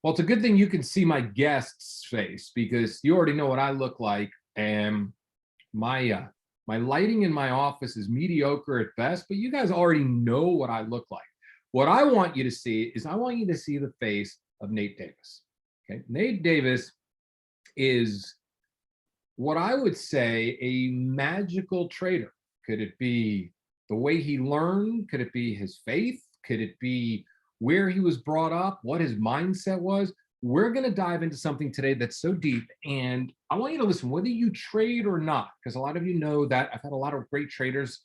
Well, it's a good thing you can see my guest's face because you already know what I look like, and my lighting in my office is mediocre at best. But you guys already know what I look like. What I want you to see is I want you to see the face of Nate Davis. Okay, Nate Davis is what I would say a magical trader. Could it be the way he learned? Could it be his faith? Could it be where he was brought up, what his mindset was? We're going to dive into something today that's so deep. And I want you to listen, whether you trade or not, because a lot of you know that I've had a lot of great traders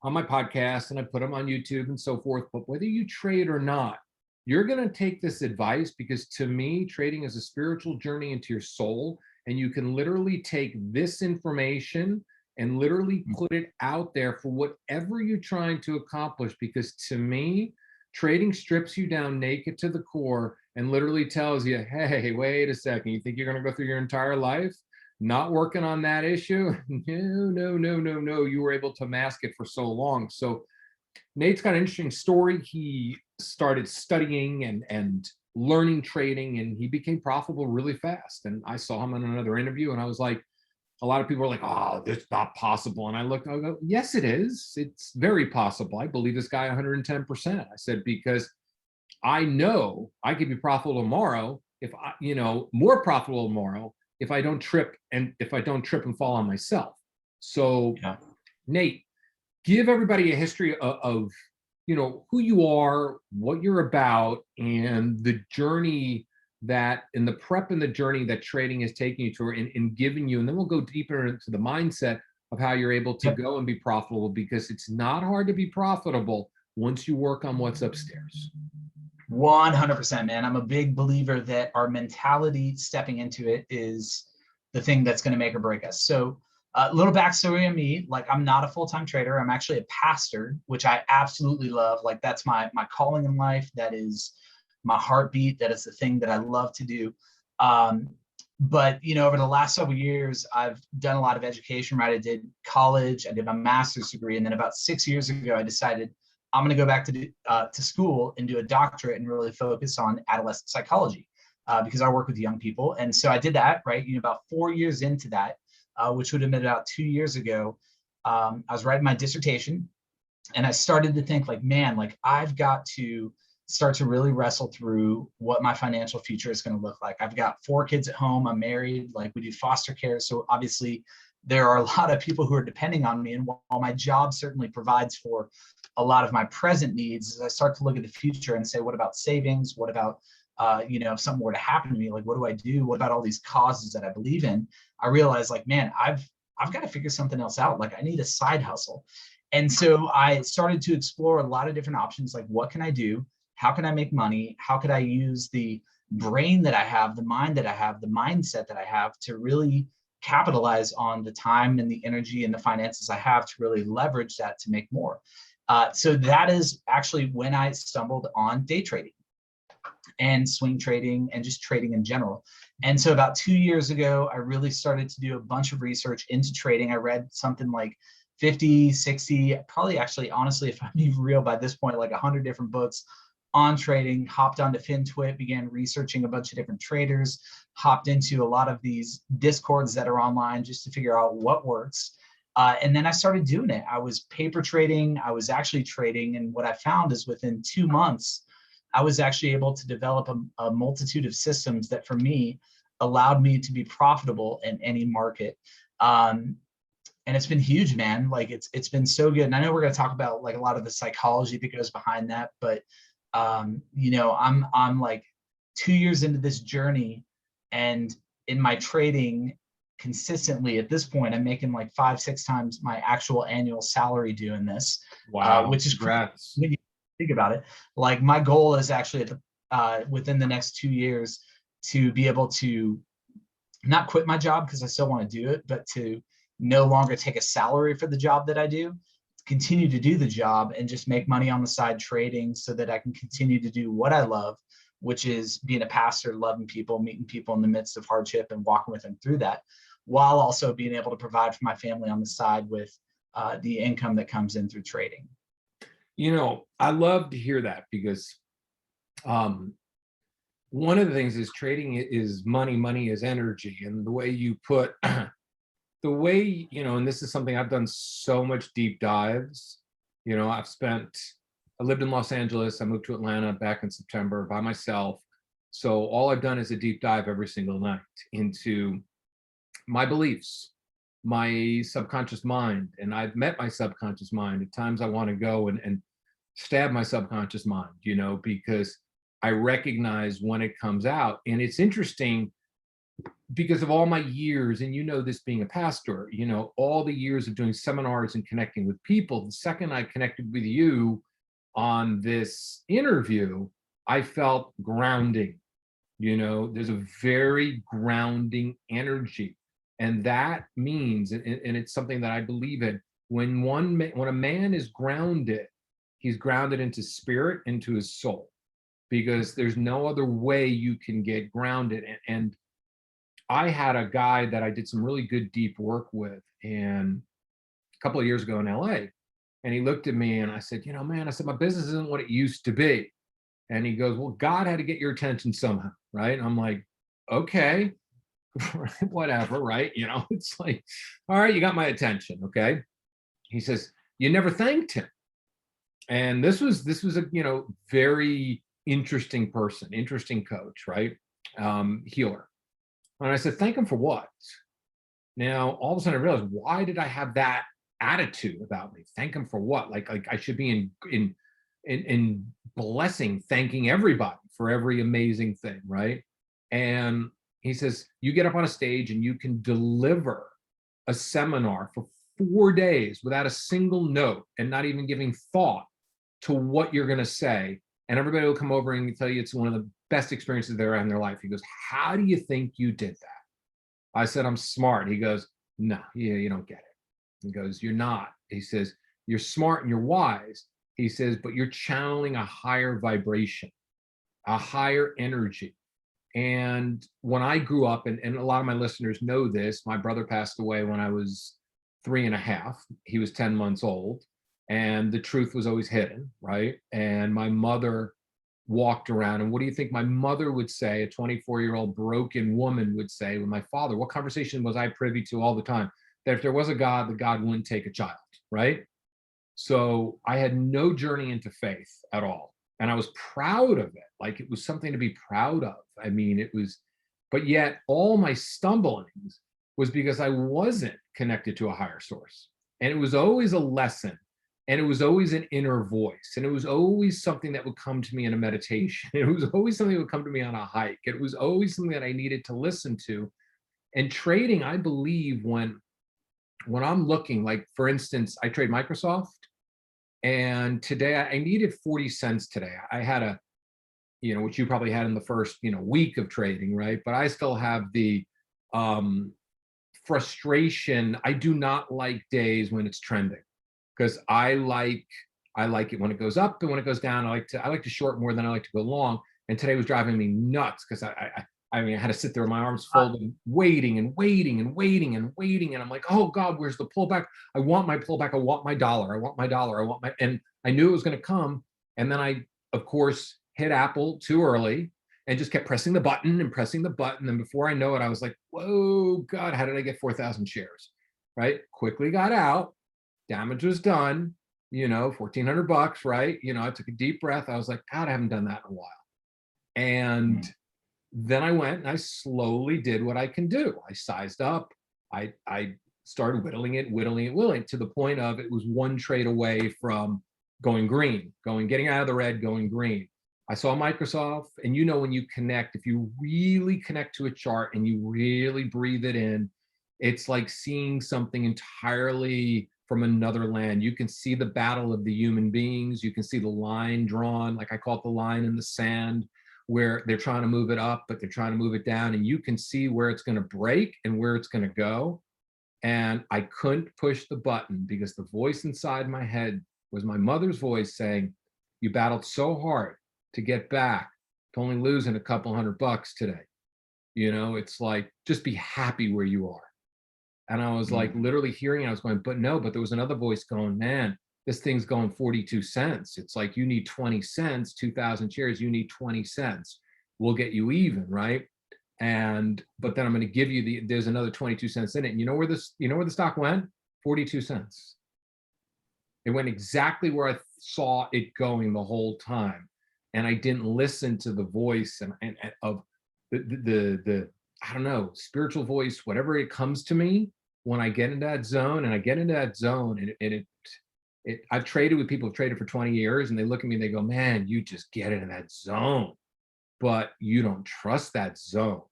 on my podcast and I put them on YouTube and so forth. But whether you trade or not, you're going to take this advice because to me, trading is a spiritual journey into your soul. And you can literally take this information and literally put it out there for whatever you're trying to accomplish. Because to me, trading strips you down naked to the core and literally tells you, hey, wait a second, you think you're going to go through your entire life not working on that issue? No. You were able to mask it for so long. So Nate's got an interesting story. He started studying and learning trading, and he became profitable really fast. And I saw him in another interview, and I was like, a lot of people are like, oh, that's not possible. And I go, yes, it is. It's very possible. I believe this guy 110%. I said, because I know I could be profitable tomorrow if I, more profitable tomorrow if I don't trip and fall on myself. So, yeah. Nate, give everybody a history of who you are, what you're about, and the journey that in the prep and the journey that trading is taking you to and giving you. And then we'll go deeper into the mindset of how you're able to go and be profitable, because it's not hard to be profitable once you work on what's upstairs. 100%, man. I'm a big believer that our mentality stepping into it is the thing that's going to make or break us. So a little backstory on me, like I'm not a full-time trader. I'm actually a pastor, which I absolutely love. Like that's my calling in life. That is my heartbeat. That is the thing that I love to do. But, over the last several years, I've done a lot of education, right? I did college, I did my master's degree. And then about 6 years ago, I decided I'm going to go back to school and do a doctorate and really focus on adolescent psychology because I work with young people. And so I did that, right? About 4 years into that, which would have been about 2 years ago, I was writing my dissertation and I started to think like, man, like I've got to start to really wrestle through what my financial future is going to look like. I've got 4 kids at home. I'm married, like we do foster care. So obviously there are a lot of people who are depending on me. And while my job certainly provides for a lot of my present needs, as I start to look at the future and say, what about savings? What about, if something were to happen to me, like, what do I do? What about all these causes that I believe in? I realized like, man, I've got to figure something else out. Like I need a side hustle. And so I started to explore a lot of different options. Like, what can I do? How can I make money? How could I use the brain that I have, the mind that I have, the mindset that I have to really capitalize on the time and the energy and the finances I have to really leverage that to make more? So that is actually when I stumbled on day trading and swing trading and just trading in general. And so about 2 years ago, I really started to do a bunch of research into trading. I read something like 50, 60, probably actually, honestly, if I'm being real by this point, like 100 different books on trading, hopped onto FinTwit, began researching a bunch of different traders, hopped into a lot of these discords that are online just to figure out what works. And then I started doing it. I was paper trading. I was actually trading. And what I found is within 2 months, I was actually able to develop a multitude of systems that for me allowed me to be profitable in any market. And it's been huge, man. Like it's been so good. And I know we're going to talk about like a lot of the psychology that goes behind that, but I'm like 2 years into this journey, and in my trading consistently at this point, I'm making like 5-6 times my actual annual salary doing this. Wow. Which is great when you think about it. Like my goal is actually within the next 2 years to be able to not quit my job because I still want to do it, but to no longer take a salary for the job that I do, continue to do the job and just make money on the side trading so that I can continue to do what I love, which is being a pastor, loving people, meeting people in the midst of hardship and walking with them through that, while also being able to provide for my family on the side with the income that comes in through trading. I love to hear that because when one of the things is trading is money, money is energy. And the way you put, the way, and this is something I've done so much deep dives. I lived in Los Angeles. I moved to Atlanta back in September by myself. So all I've done is a deep dive every single night into my beliefs, my subconscious mind. And I've met my subconscious mind. At times I want to go and stab my subconscious mind, because I recognize when it comes out. And it's interesting because of all my years, and this being a pastor, all the years of doing seminars and connecting with people, the second I connected with you on this interview, I felt grounding. There's a very grounding energy. And that means, and it's something that I believe in, when a man is grounded, he's grounded into spirit, into his soul, because there's no other way you can get grounded. And I had a guy that I did some really good deep work with, and a couple of years ago in LA, and he looked at me and I said, man, I said, my business isn't what it used to be. And he goes, well, God had to get your attention somehow, right? And I'm like, okay, whatever, right? It's like, all right, you got my attention, okay? He says, you never thanked him. And this was a very interesting person, interesting coach, right? Healer. And I said, thank him for what? Now all of a sudden I realized, why did I have that attitude about me? Thank him for what? Like I should be in blessing, thanking everybody for every amazing thing, right? And he says, you get up on a stage and you can deliver a seminar for 4 days without a single note and not even giving thought to what you're going to say. And everybody will come over and tell you it's one of the best experiences they've ever had in their life. He goes, how do you think you did that? I said, I'm smart. He goes, no, you don't get it. He goes, you're not. He says, you're smart and you're wise. He says, but you're channeling a higher vibration, a higher energy. And when I grew up, and a lot of my listeners know this, my brother passed away when I was 3.5. He was 10 months old. And the truth was always hidden, right? And my mother walked around, and what do you think my mother would say, a 24-year-old broken woman would say with my father? What conversation was I privy to all the time? That if there was a God, the God wouldn't take a child, right? So I had no journey into faith at all. And I was proud of it. Like it was something to be proud of. I mean, it was, but yet all my stumblings was because I wasn't connected to a higher source. And it was always a lesson. And it was always an inner voice. And it was always something that would come to me in a meditation. It was always something that would come to me on a hike. It was always something that I needed to listen to. And trading, I believe when I'm looking, like for instance, I trade Microsoft. And today I needed 40 cents today. I had a, which you probably had in the first, week of trading, right? But I still have the frustration. I do not like days when it's trending, because I like it when it goes up, and when it goes down, I like to short more than I like to go long. And today was driving me nuts because I had to sit there with my arms folded, waiting and waiting and waiting and waiting. And I'm like, oh God, where's the pullback? I want my pullback. I want my dollar. I want my dollar. And I knew it was going to come. And then I, of course, hit Apple too early and just kept pressing the button and pressing the button. And before I know it, I was like, whoa, God, how did I get 4,000 shares? Right? Quickly got out. Damage was done, $1,400, right? I took a deep breath. I was like, God, I haven't done that in a while. And then I went and I slowly did what I can do. I sized up. I started whittling it to the point of it was one trade away from going green, getting out of the red, going green. I saw Microsoft, and when you connect, if you really connect to a chart and you really breathe it in, it's like seeing something entirely from another land. You can see the battle of the human beings. You can see the line drawn, like I call it the line in the sand, where they're trying to move it up, but they're trying to move it down. And you can see where it's going to break and where it's going to go. And I couldn't push the button because the voice inside my head was my mother's voice saying, you battled so hard to get back to only losing a couple $100 today. It's like, just be happy where you are. And I was like literally hearing it. I was going, but there was another voice going, man, this thing's going 42 cents. It's like, you need 20 cents, 2,000 shares, you need 20 cents. we'll get you even, right? But then I'm going to give you there's another 22 cents in it. And you know where the stock went? 42 cents. It went exactly where I saw it going the whole time. And I didn't listen to the voice and of the I don't know, spiritual voice, whatever it comes to me when I get into that zone. And I get into that zone, I've traded with people who've traded for 20 years, and they look at me and they go, man, you just get into that zone, but you don't trust that zone.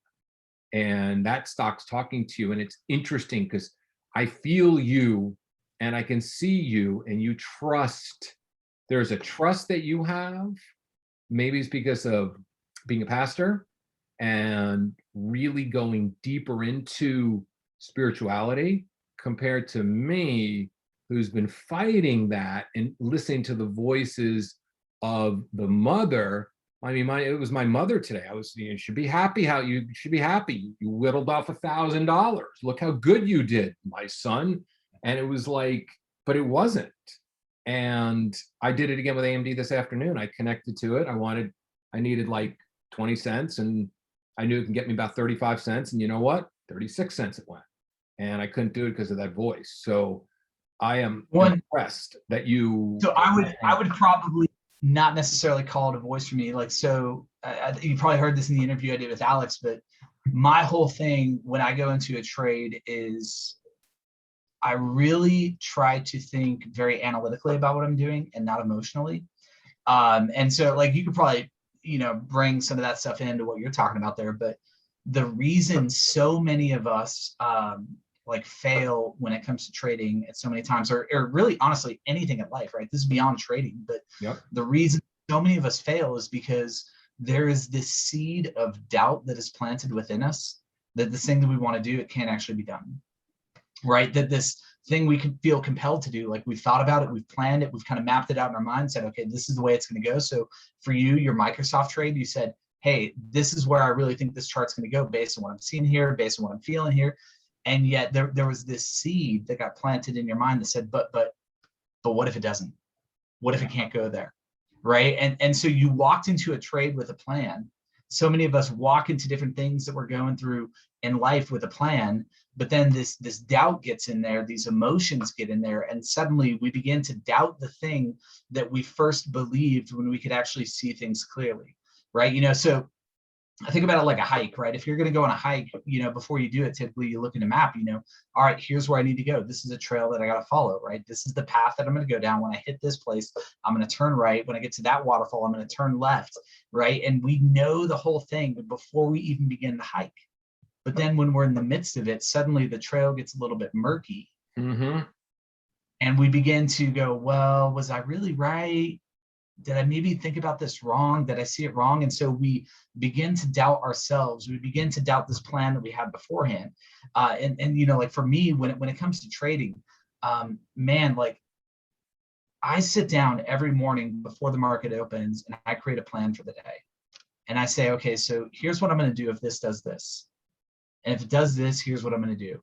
And that stock's talking to you. And it's interesting because I feel you and I can see you, and you trust. There's a trust that you have. Maybe it's because of being a pastor and really going deeper into spirituality compared to me, who's been fighting that and listening to the voices of the mother. I mean, it was my mother today. You should be happy. You should be happy. You whittled off $1,000. Look how good you did, my son. And it was like, but it wasn't. And I did it again with AMD this afternoon. I connected to it. I needed like 20 cents, and I knew it can get me about 35 cents. And you know what? 36 cents it went. And I couldn't do it because of that voice. So I am impressed that you. So I would probably not necessarily call it a voice for me. Like, so you probably heard this in the interview I did with Alex, but my whole thing when I go into a trade is I really try to think very analytically about what I'm doing and not emotionally. And so like, you could probably, bring some of that stuff into what you're talking about there, but the reason so many of us like fail when it comes to trading at so many times, or really honestly anything in life, right? This is beyond trading, but Yep. The reason so many of us fail is because there is this seed of doubt that is planted within us that this thing that we want to do, it can't actually be done, right? That this thing we can feel compelled to do, like we've thought about it, we've planned it, we've kind of mapped it out in our mind, said, okay, this is the way it's going to go. So for you, your Microsoft trade, you said, hey, this is where I really think this chart's going to go based on what I'm seeing here, based on what I'm feeling here. And yet there was this seed that got planted in your mind that said, but what if it doesn't? What if it can't go there? Right. And so you walked into a trade with a plan. So many of us walk into different things that we're going through in life with a plan, but then this doubt gets in there, these emotions get in there, and suddenly we begin to doubt the thing that we first believed when we could actually see things clearly, right? So I think about it like a hike, right? If you're going to go on a hike, before you do it, typically you look at a map, all right, here's where I need to go. This is a trail that I got to follow, right? This is the path that I'm going to go down. When I hit this place, I'm going to turn right. When I get to that waterfall, I'm going to turn left, right? And we know the whole thing before we even begin the hike. But then when we're in the midst of it, suddenly the trail gets a little bit murky. Mm-hmm. And we begin to go, well, was I really right? Did I maybe think about this wrong? Did I see it wrong? And so we begin to doubt ourselves. We begin to doubt this plan that we had beforehand. And like for me, when it comes to trading, man, like I sit down every morning before the market opens and I create a plan for the day. And I say, okay, so here's what I'm going to do if this does this. And if it does this, here's what I'm going to do.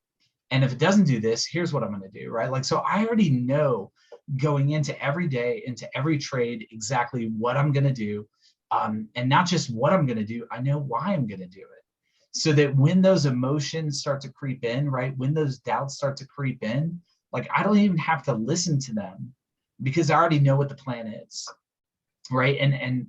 And if it doesn't do this, here's what I'm going to do, right? Like, so I already know going into every day, into every trade, exactly what I'm going to do. And not just what I'm going to do, I know why I'm going to do it. So that when those emotions start to creep in, right? When those doubts start to creep in, like I don't even have to listen to them because I already know what the plan is, right? And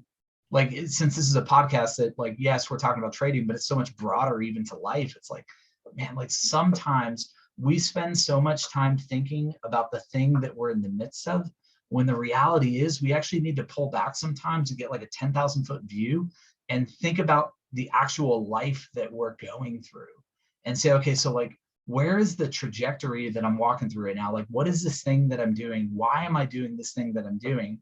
like, since this is a podcast that like, yes, we're talking about trading, but it's so much broader even to life. It's like, man, like sometimes we spend so much time thinking about the thing that we're in the midst of, when the reality is we actually need to pull back sometimes to get like a 10,000 foot view and think about the actual life that we're going through and say, okay, so like, where is the trajectory that I'm walking through right now? Like, what is this thing that I'm doing? Why am I doing this thing that I'm doing?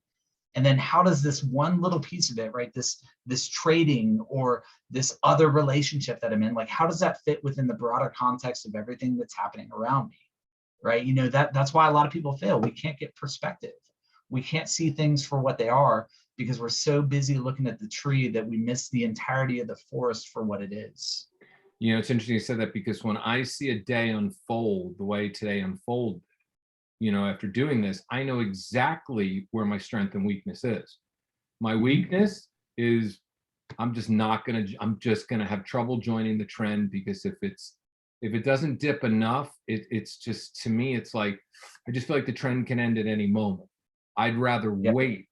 And then how does this one little piece of it, right, this trading or this other relationship that I'm in, like how does that fit within the broader context of everything that's happening around me, right? That's why a lot of people fail. We can't get perspective. We can't see things for what they are because we're so busy looking at the tree that we miss the entirety of the forest for what it is. It's interesting you said that, because when I see a day unfold the way today unfolded, after doing this, I know exactly where my strength and weakness is. My weakness is I'm just not gonna, I'm just gonna have trouble joining the trend, because if it doesn't dip enough, it's just, to me, it's like, I just feel like the trend can end at any moment. I'd rather Yep. wait.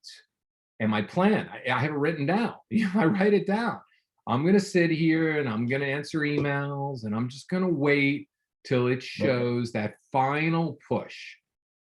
And my plan, I have it written down. I write it down. I'm gonna sit here and I'm gonna answer emails, and I'm just gonna wait till it Yep. shows that final push.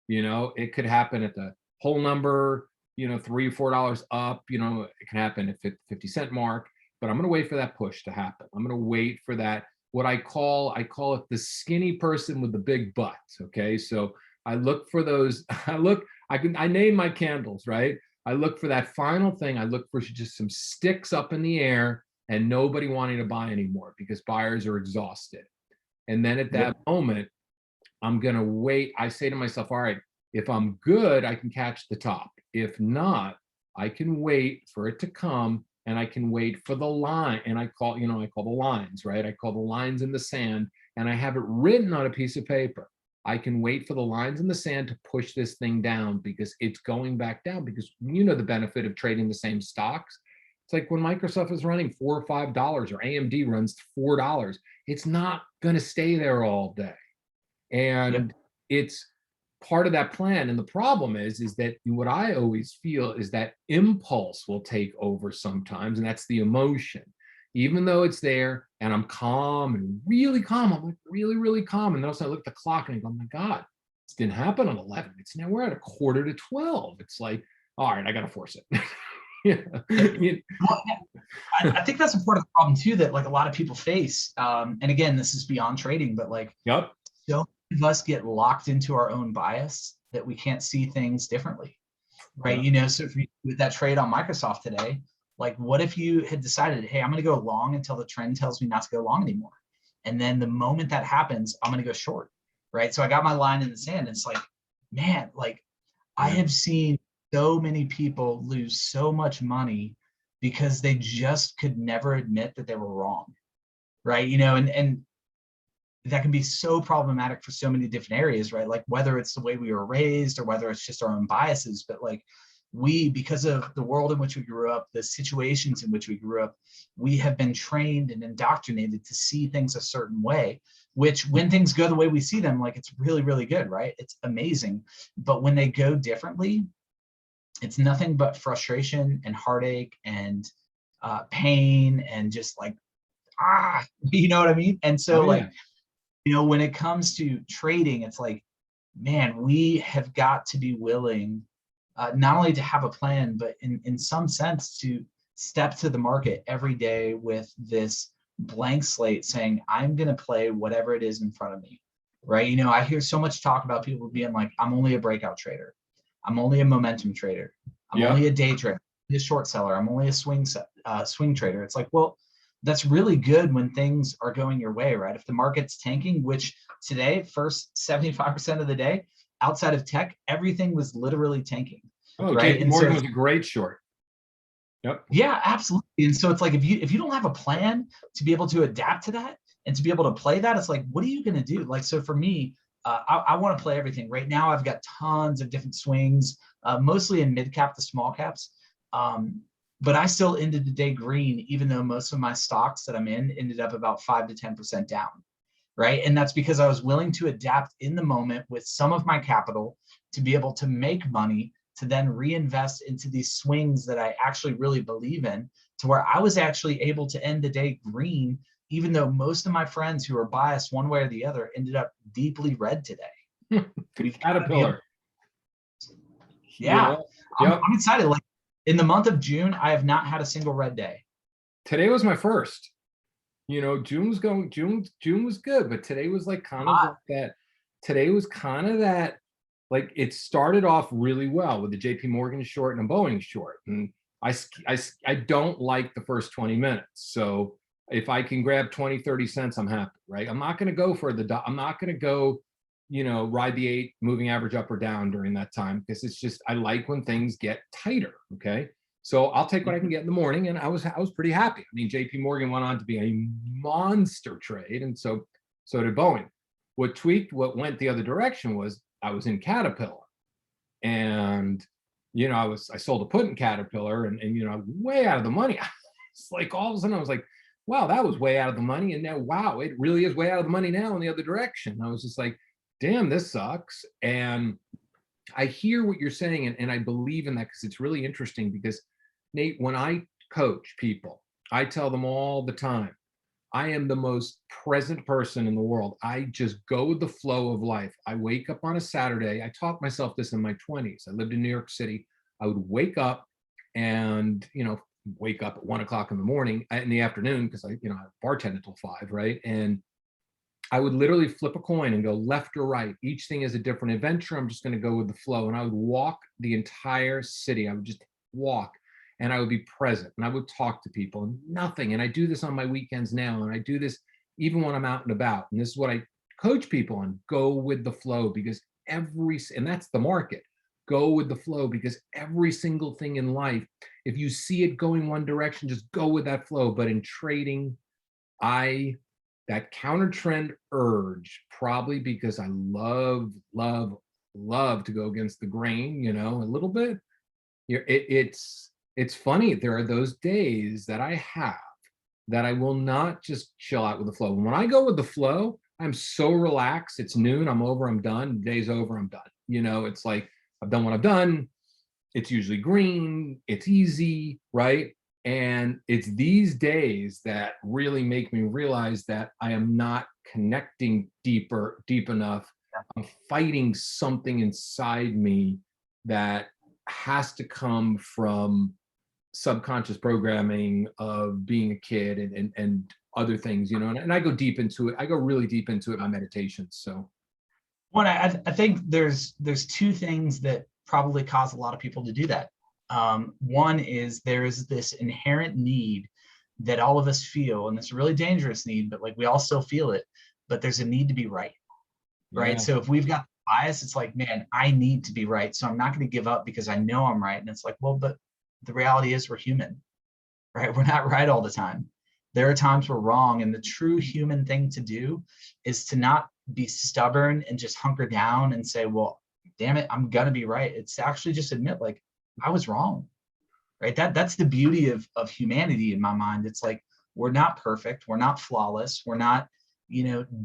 It could happen at the whole number, $3 or $4 up. It can happen at 50-cent mark, but I'm going to wait for that push to happen. I'm going to wait for that. What I call it the skinny person with the big butt. Okay. So I look for those. I name my candles, right? I look for that final thing. I look for just some sticks up in the air and nobody wanting to buy anymore because buyers are exhausted. And then at that Yep. moment, I'm going to wait. I say to myself, all right, if I'm good, I can catch the top. If not, I can wait for it to come, and I can wait for the line. And I call the lines, right? I call the lines in the sand, and I have it written on a piece of paper. I can wait for the lines in the sand to push this thing down, because it's going back down. Because the benefit of trading the same stocks. It's like when Microsoft is running $4 or $5, or AMD runs $4, it's not going to stay there all day. Yep. And it's part of that plan. And the problem is that what I always feel is that impulse will take over sometimes, and that's the emotion. Even though it's there and I'm calm and really calm, I'm like really, really calm. And then also I look at the clock and I go, oh my God, this didn't happen on 11. It's now we're at 11:45. It's like, all right, I got to force it. Yeah. Well, I think that's a part of the problem too, that like a lot of people face. And again, this is beyond trading, but like, Yep. so many of us get locked into our own bias that we can't see things differently, right? Yep. So if with that trade on Microsoft today, like what if you had decided, hey, I'm going to go long until the trend tells me not to go long anymore, and then the moment that happens, I'm going to go short, right? So I got my line in the sand. And it's like, man, like I Yeah. have seen so many people lose so much money because they just could never admit that they were wrong, right? And that can be so problematic for so many different areas, right? Like whether it's the way we were raised or whether it's just our own biases, but like because of the world in which we grew up, the situations in which we grew up, we have been trained and indoctrinated to see things a certain way, which when things go the way we see them, like it's really, really good, right? It's amazing. But when they go differently, it's nothing but frustration and heartache and pain and just like, you know what I mean? And Oh so yeah. like, when it comes to trading, it's like, man, we have got to be willing not only to have a plan, but in some sense to step to the market every day with this blank slate saying, I'm going to play whatever it is in front of me, right? I hear so much talk about people being like, I'm only a breakout trader. I'm only a momentum trader. I'm Yeah. only a day trader, a short seller. I'm only a swing trader. It's like, well, that's really good when things are going your way, right? If the market's tanking, which today, first 75% of the day, outside of tech, everything was literally tanking, Oh, right? JP And so, Morgan was a great short. Yep. yeah, absolutely. And so it's like if you don't have a plan to be able to adapt to that and to be able to play that, it's like, what are you going to do? Like, so for me, I want to play everything. Right now, I've got tons of different swings, mostly in mid cap to small caps. But I still ended the day green, even though most of my stocks that I'm in ended up about 5 to 10% down, right? And that's because I was willing to adapt in the moment with some of my capital to be able to make money to then reinvest into these swings that I actually really believe in, to where I was actually able to end the day green, even though most of my friends who are biased one way or the other ended up deeply red today. We've got to be able, Caterpillar. yeah, Yep. I'm excited. Like in the month of June, I have not had a single red day. Today was my first. June was June was good, but today was like kind of like that. Today was kind of that, like it started off really well with the JP Morgan short and a Boeing short. And I don't like the first 20 minutes. So if I can grab 20-30 cents, I'm happy, right? I'm not going to go for I'm not going to go, ride the 8 moving average up or down during that time, because it's just, I like when things get tighter. Okay. So I'll take what I can get in the morning, and I was pretty happy. I mean, JP Morgan went on to be a monster trade, and so did Boeing. What went the other direction was I was in Caterpillar, and I sold a put in Caterpillar, and I was way out of the money. It's like all of a sudden I was like, wow, that was way out of the money. And now, wow, it really is way out of the money now in the other direction. I was just like, damn, this sucks. And I hear what you're saying, and I believe in that because it's really interesting. Because Nate, when I coach people, I tell them all the time, I am the most present person in the world. I just go with the flow of life. I wake up on a Saturday. I taught myself this in my 20s. I lived in New York City. I would wake up and, wake up at 1 o'clock in the morning, in the afternoon, because I bartend until 5, right? And I would literally flip a coin and go left or right. Each thing is a different adventure. I'm just going to go with the flow. And I would walk the entire city. I would just walk and I would be present and I would talk to people and nothing. And I do this on my weekends now. And I do this even when I'm out and about. And this is what I coach people on: go with the flow, because and that's the market. Go with the flow, because every single thing in life, if you see it going one direction, just go with that flow. But in trading, that counter trend urge, probably because I love to go against the grain, a little bit. It's funny. There are those days that I have that I will not just chill out with the flow. When I go with the flow, I'm so relaxed. It's noon, I'm over, I'm done. The day's over, I'm done. It's like I've done what I've done. It's usually green. It's easy, right? And it's these days that really make me realize that I am not connecting deep enough. I'm fighting something inside me that has to come from subconscious programming of being a kid and other things, and I go deep into it. I go really deep into it in my meditations. So One, I think there's two things that probably cause a lot of people to do that. One is there is this inherent need that all of us feel, and it's a really dangerous need, but like we all still feel it, but there's a need to be right. Right. yeah. So if we've got bias, it's like, man, I need to be right. So I'm not going to give up because I know I'm right. And it's like, well, but the reality is we're human, right? We're not right all the time. There are times we're wrong. And the true human thing to do is to not be stubborn and just hunker down and say, well, damn it, I'm going to be right. It's to actually just admit, like, I was wrong, right? That's the beauty of humanity in my mind. It's like, we're not perfect. We're not flawless. We're not,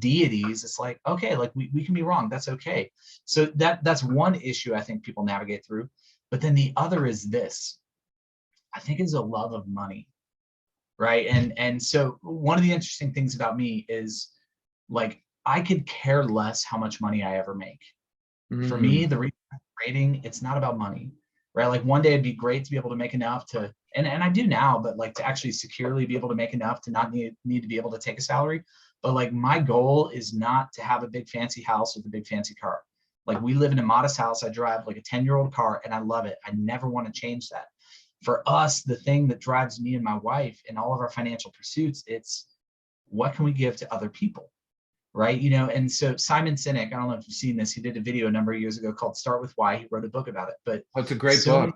deities. It's like, okay, like we can be wrong. That's okay. So that's one issue I think people navigate through. But then the other is this, I think, is a love of money, right? And so one of the interesting things about me is, like, I could care less how much money I ever make. For me, the reason I'm trading, it's not about money, right? Like one day it'd be great to be able to make enough to, and I do now, but like to actually securely be able to make enough to not need to be able to take a salary. But like my goal is not to have a big fancy house with a big fancy car. Like we live in a modest house. I drive like a 10-year-old car and I love it. I never want to change that. For us, the thing that drives me and my wife in all of our financial pursuits, it's what can we give to other people? Right. And so Simon Sinek, I don't know if you've seen this, he did a video a number of years ago called Start With Why. He wrote a book about it, but it's a great book.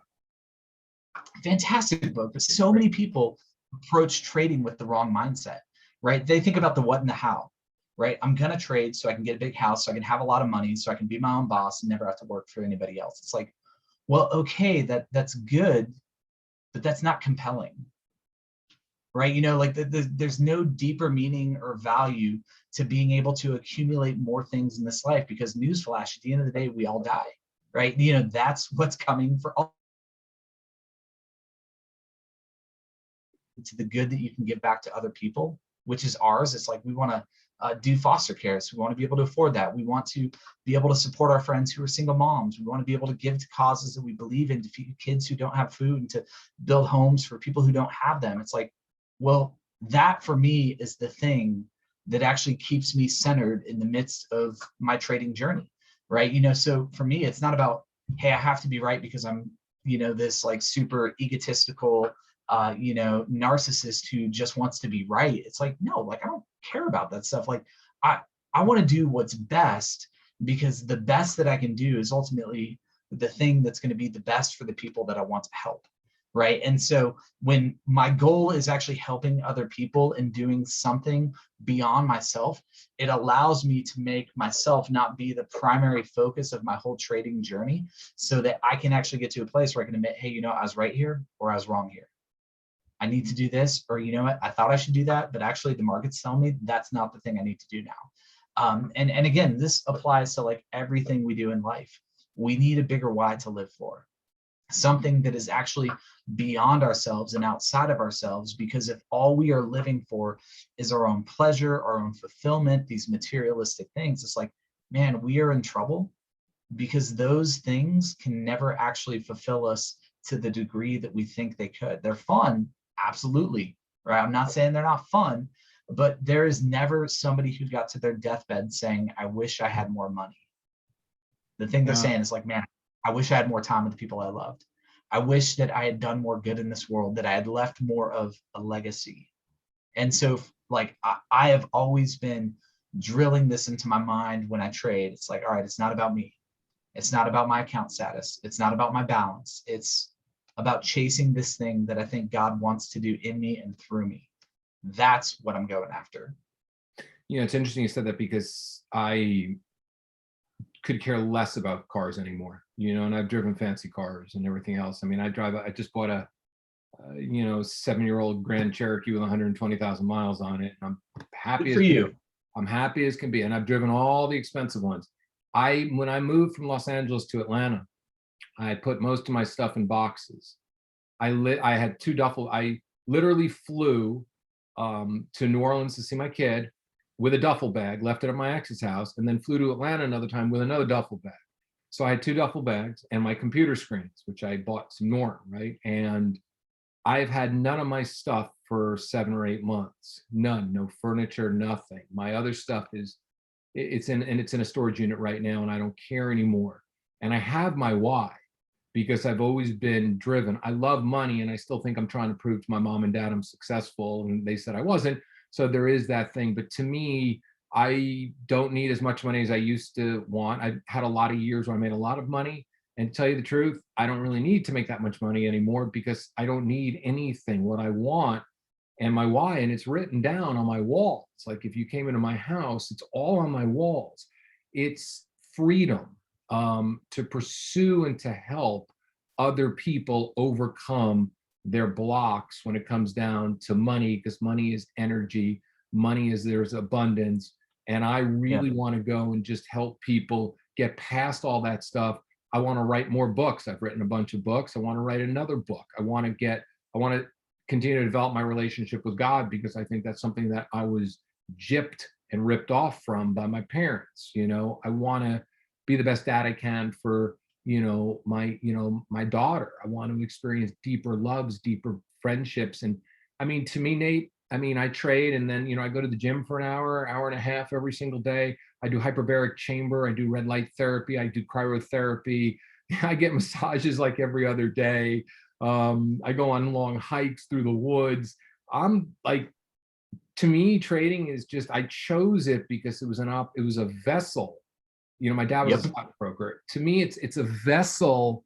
Fantastic book. But so many people approach trading with the wrong mindset, right? They think about the what and the how, right? I'm going to trade so I can get a big house, so I can have a lot of money, so I can be my own boss and never have to work for anybody else. It's like, well, okay, that's good, but that's not compelling. Right? Like there's no deeper meaning or value to being able to accumulate more things in this life, because newsflash, at the end of the day, we all die, right? That's what's coming for all. To the good that you can give back to other people, which is ours. It's like we want to do foster care. So we want to be able to afford that. We want to be able to support our friends who are single moms. We want to be able to give to causes that we believe in, to feed kids who don't have food, and to build homes for people who don't have them. It's like, well, that for me is the thing that actually keeps me centered in the midst of my trading journey, right? So for me, it's not about, hey, I have to be right because I'm, this like super egotistical, narcissist who just wants to be right. It's like, no, like I don't care about that stuff. Like I want to do what's best, because the best that I can do is ultimately the thing that's going to be the best for the people that I want to help. Right. And so when my goal is actually helping other people and doing something beyond myself, it allows me to make myself not be the primary focus of my whole trading journey, so that I can actually get to a place where I can admit, hey, I was right here or I was wrong here. I need to do this, or you know what, I thought I should do that, but actually the market's telling me that's not the thing I need to do now. And again, this applies to like everything we do in life. We need a bigger why to live for, something that is actually beyond ourselves and outside of ourselves. Because if all we are living for is our own pleasure, our own fulfillment, these materialistic things, it's like, man, we are in trouble, because those things can never actually fulfill us to the degree that we think they could. They're fun, absolutely, right? I'm not saying they're not fun, but there is never somebody who got to their deathbed saying, I wish I had more money. The thing they're saying is like, man, I wish I had more time with the people I loved. I wish that I had done more good in this world, that I had left more of a legacy. And so like I have always been drilling this into my mind when I trade. It's like, all right, it's not about me. It's not about my account status. It's not about my balance. It's about chasing this thing that I think God wants to do in me and through me. That's what I'm going after. You know, it's interesting you said that, because I could care less about cars anymore, you know, and I've driven fancy cars and everything else. I mean, I just bought a, you know, 7-year-old Grand Cherokee with 120,000 miles on it. And I'm happy Good for as can you. be. I'm happy as can be. And I've driven all the expensive ones. When I moved from Los Angeles to Atlanta, I put most of my stuff in boxes. I had I literally flew to New Orleans to see my kid with a duffel bag, left it at my ex's house, and then flew to Atlanta another time with another duffel bag. So I had 2 duffel bags and my computer screens, which I bought some Norton, right? And I've had none of my stuff for 7 or 8 months. None, no furniture, nothing. My other stuff is, it's in a storage unit right now, and I don't care anymore. And I have my why, because I've always been driven. I love money, and I still think I'm trying to prove to my mom and dad I'm successful, and they said I wasn't. So there is that thing. But to me, I don't need as much money as I used to want. I've had a lot of years where I made a lot of money. And to tell you the truth, I don't really need to make that much money anymore, because I don't need anything. What I want and my why, and it's written down on my walls. Like if you came into my house, it's all on my walls. It's freedom, to pursue and to help other people overcome their blocks when it comes down to money, because money is energy. Money is, there's abundance. And I Yeah. really want to go and just help people get past all that stuff. I want to write more books. I've written a bunch of books. I want to write another book. I want to continue to develop my relationship with God, because I think that's something that I was gypped and ripped off from by my parents. You know, I want to be the best dad I can for, my daughter. I want to experience deeper loves, deeper friendships. And I mean, to me, Nate, I mean, I trade, and then, I go to the gym for an hour and a half every single day. I do hyperbaric chamber. I do red light therapy. I do cryotherapy. I get massages like every other day. I go on long hikes through the woods. I'm like, to me, trading is just, I chose it because it was a vessel. My dad was a Yep. stockbroker. To me, it's a vessel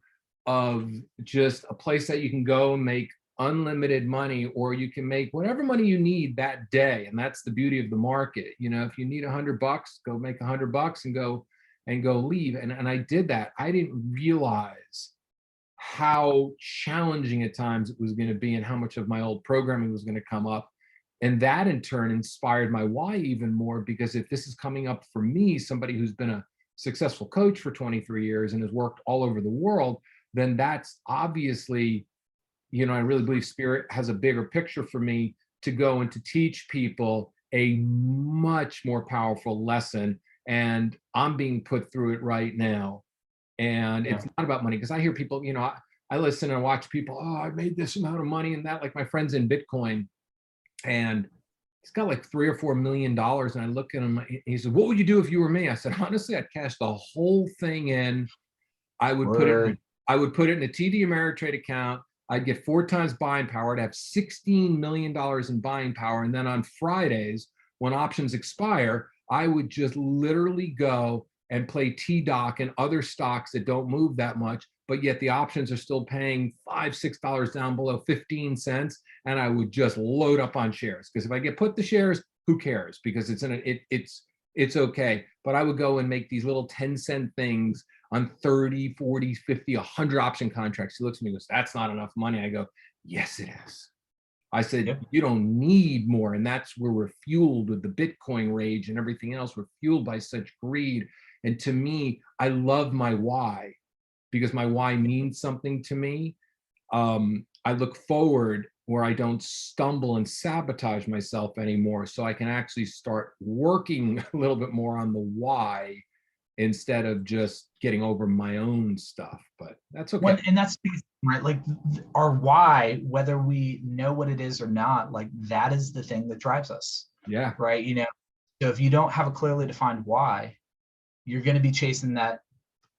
of just a place that you can go and make unlimited money, or you can make whatever money you need that day. And that's the beauty of the market. If you need $100, go make $100 and go leave. And I did that. I didn't realize how challenging at times it was going to be, and how much of my old programming was going to come up. And that in turn inspired my why even more, because if this is coming up for me, somebody who's been a successful coach for 23 years and has worked all over the world, then that's obviously, I really believe Spirit has a bigger picture for me to go and to teach people a much more powerful lesson. And I'm being put through it right now. And Yeah. it's not about money, because I hear people, I listen and watch people, oh, I made this amount of money and that, like my friend's in Bitcoin, and he's got like $3 or $4 million. And I look at him, he said, what would you do if you were me? I said, honestly, I'd cash the whole thing in. I would put it in a TD Ameritrade account. I'd get 4 times buying power. I'd have $16 million in buying power. And then on Fridays, when options expire, I would just literally go and play T-Doc and other stocks that don't move that much, but yet the options are still paying $5, $6 down below 15 cents. And I would just load up on shares, because if I get put the shares, who cares? Because it's okay. But I would go and make these little 10-cent things on 30, 40, 50, 100 option contracts. He looks at me and goes, that's not enough money. I go, yes, it is. I said, Yep. you don't need more. And that's where we're fueled with the Bitcoin rage and everything else. We're fueled by such greed. And to me, I love my why because my why means something to me. I look forward where I don't stumble and sabotage myself anymore. So I can actually start working a little bit more on the why instead of just getting over my own stuff. But that's okay. And that's right. Like our why, whether we know what it is or not, like that is the thing that drives us. Yeah. Right. You know, so if you don't have a clearly defined why, you're going to be chasing that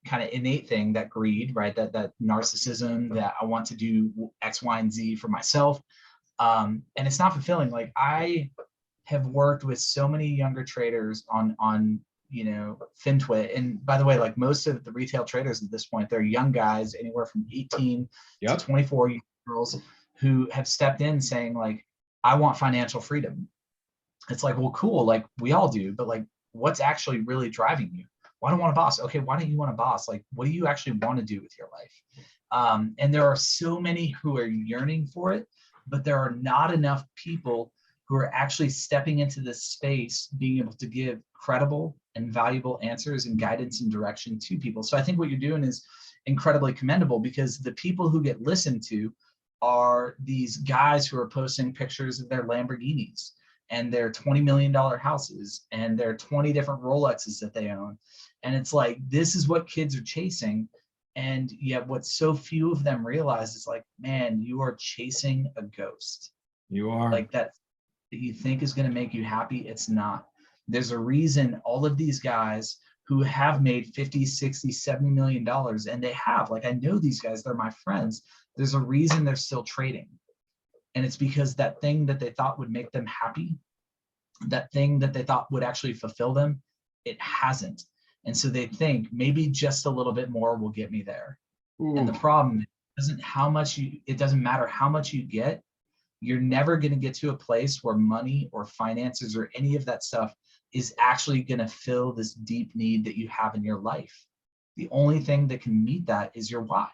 kind of innate thing, that greed, right? That narcissism, that I want to do X, Y, and Z for myself. And it's not fulfilling. Like I have worked with so many younger traders on FinTwit. And by the way, like most of the retail traders at this point, they're young guys, anywhere from 18 to Yep. 24 year girls who have stepped in saying like, I want financial freedom. It's like, well, cool. Like we all do, but like, what's actually really driving you? Well, I don't want a boss. Okay, why don't you want a boss? Like, what do you actually want to do with your life? And there are so many who are yearning for it, but there are not enough people who are actually stepping into this space, being able to give credible and valuable answers and guidance and direction to people. So I think what you're doing is incredibly commendable, because the people who get listened to are these guys who are posting pictures of their Lamborghinis and their $20 million houses and their 20 different Rolexes that they own. And it's like, this is what kids are chasing. And yet what so few of them realize is like, man, you are chasing a ghost. You are. Like that you think is going to make you happy. It's not. There's a reason all of these guys who have made 50, 60, 70 million dollars, and they have, like, I know these guys, they're my friends. There's a reason they're still trading. And it's because that thing that they thought would make them happy, that thing that they thought would actually fulfill them, it hasn't. And so they think maybe just a little bit more will get me there. Ooh. And the problem isn't it doesn't matter how much you get. You're never going to get to a place where money or finances or any of that stuff is actually going to fill this deep need that you have in your life. The only thing that can meet that is your why.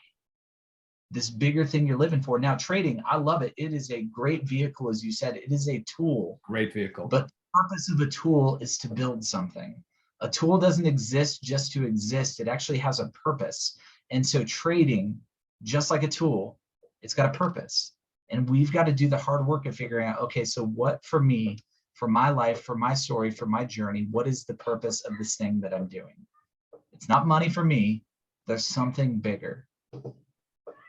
This bigger thing you're living for. Now, trading, I love it. It is a great vehicle, as you said. It is a tool. Great vehicle. But the purpose of a tool is to build something. A tool doesn't exist just to exist. It actually has a purpose. And so trading, just like a tool, it's got a purpose. And we've got to do the hard work of figuring out, okay, so what for me, for my life, for my story, for my journey, what is the purpose of this thing that I'm doing? It's not money for me. There's something bigger.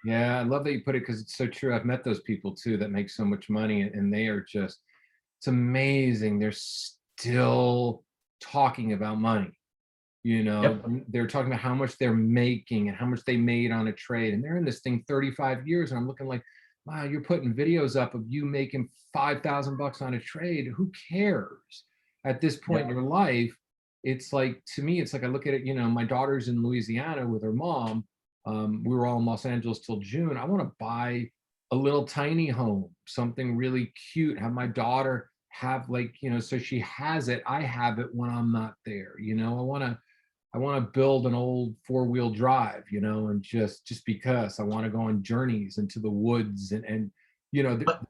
Yeah, I love that you put it, because it's so true. I've met those people too that make so much money, and they are just, it's amazing. They're still talking about money. Yep. They're talking about how much they're making and how much they made on a trade. And they're in this thing 35 years. And I'm looking like, wow, you're putting videos up of you making $5,000 on a trade. Who cares at this point in your life? It's like, to me, it's like, I look at it, my daughter's in Louisiana with her mom. We were all in Los Angeles till June. I want to buy a little tiny home, something really cute, have my daughter have, like, so she has it. I have it when I'm not there. I want to build an old 4-wheel drive, and just because I want to go on journeys into the woods But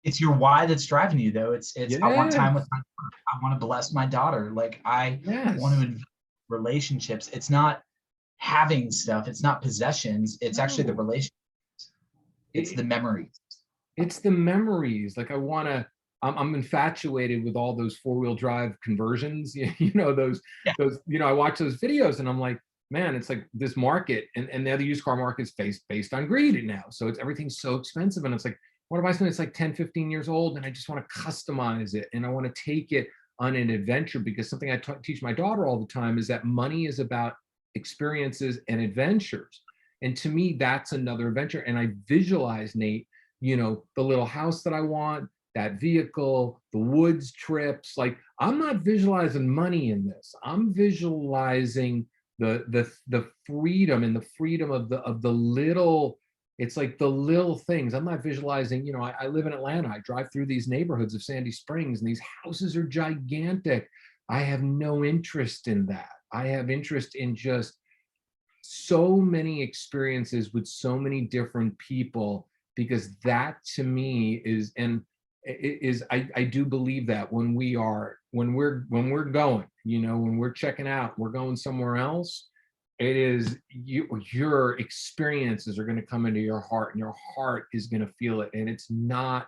it's your why that's driving you, though. It's I want time with my daughter. I want to bless my daughter. Like I want to invest in relationships. It's not having stuff. It's not possessions. It's actually the relationships. It's the memories. It's the memories. Like I'm infatuated with all those 4-wheel drive conversions. Those, I watch those videos and I'm like, man, it's like this market, and the other used car market is based on greed now. So everything's so expensive. And it's like, what if I spend, it's like 10, 15 years old and I just want to customize it and I want to take it on an adventure? Because something I teach my daughter all the time is that money is about experiences and adventures. And to me, that's another adventure. And I visualize, Nate, the little house that I want, that vehicle, the woods trips. Like, I'm not visualizing money in this. I'm visualizing the freedom, and the freedom of the little. It's like the little things. I'm not visualizing, I live in Atlanta. I drive through these neighborhoods of Sandy Springs, and these houses are gigantic. I have no interest in that. I have interest in just so many experiences with so many different people, because that to me is, and it is, I do believe that when we're going, when we're checking out, we're going somewhere else, it is your experiences are going to come into your heart, and your heart is going to feel it. And it's not,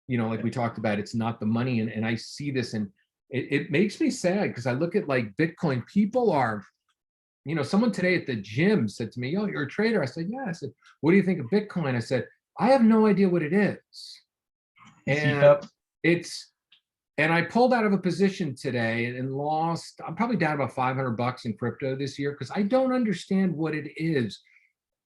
like we talked about, it's not the money. And I see this, and it makes me sad, because I look at like Bitcoin. People are, someone today at the gym said to me, "Yo, you're a trader." I said, "Yeah." I said, "What do you think of Bitcoin?" I said, "I have no idea what it is." And Yep. it's, and I pulled out of a position today and lost, I'm probably down about $500 in crypto this year, because I don't understand what it is.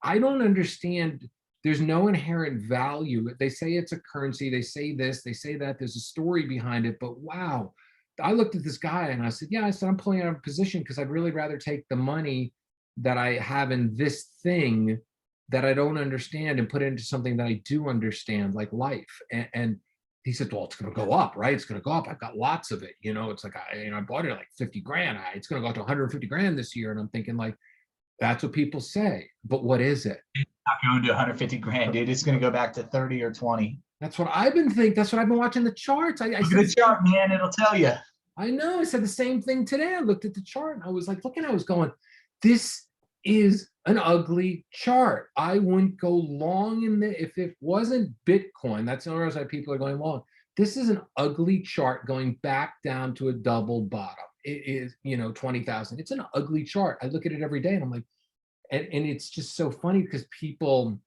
I don't understand. There's no inherent value. They say it's a currency. They say this, they say that. There's a story behind it. But wow, I looked at this guy and I said, "Yeah," I said, "I'm pulling out of a position because I'd really rather take the money that I have in this thing that I don't understand and put it into something that I do understand, like life." And he said, "Well, it's going to go up, right? It's going to go up. I've got lots of it. It's like, I bought it at like 50 grand. It's going to go up to 150 grand this year." And I'm thinking, like, that's what people say, but what is it? Not going to 150 grand, dude. It's going to go back to 30 or 20. That's what I've been thinking. That's what I've been watching the charts. I Look said at the the same, chart, man. It'll tell you. I know. I said the same thing today. I looked at the chart and I was like looking, I was going, this is an ugly chart. I wouldn't go long in the, if it wasn't Bitcoin. That's the only reason why people are going long. This is an ugly chart going back down to a double bottom. It is, 20,000. It's an ugly chart. I look at it every day and I'm like, and it's just so funny, because people,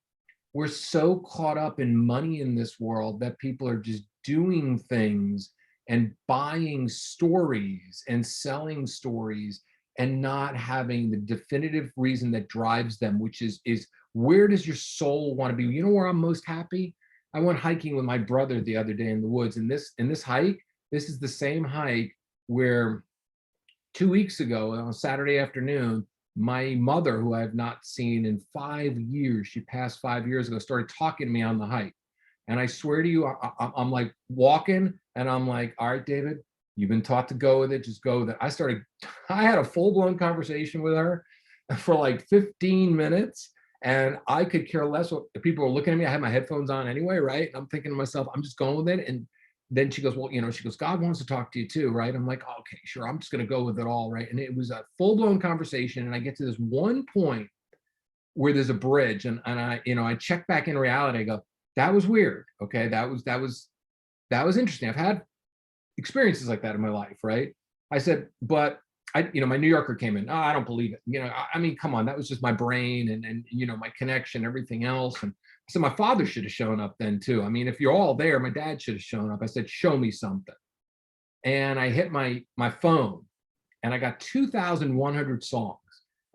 we're so caught up in money in this world that people are just doing things and buying stories and selling stories, and not having the definitive reason that drives them, which is where does your soul want to be? Where I'm most happy? I went hiking with my brother the other day in the woods, and this hike, this is the same hike where 2 weeks ago on a Saturday afternoon, my mother, who I have not seen in 5 years, she passed 5 years ago, started talking to me on the hike. And I swear to you, I'm like walking and I'm like, "All right, David, you've been taught to go with it. Just go with it." I had a full blown conversation with her for like 15 minutes. And I could care less what people were looking at me. I had my headphones on anyway, right? And I'm thinking to myself, I'm just going with it. And then she goes, "Well, she goes, God wants to talk to you too, right?" I'm like, "Okay, sure. I'm just going to go with it all." Right. And it was a full blown conversation. And I get to this one point where there's a bridge, and I check back in reality. I go, "That was weird. Okay. That was interesting. I've had experiences like that in my life." Right. I said, "But my New Yorker came in. Oh, I don't believe it. I mean, come on, that was just my brain and my connection, everything else." And I said, "My father should have shown up then too. I mean, if you're all there, my dad should have shown up." I said, "Show me something." And I hit my phone, and I got 2,100 songs.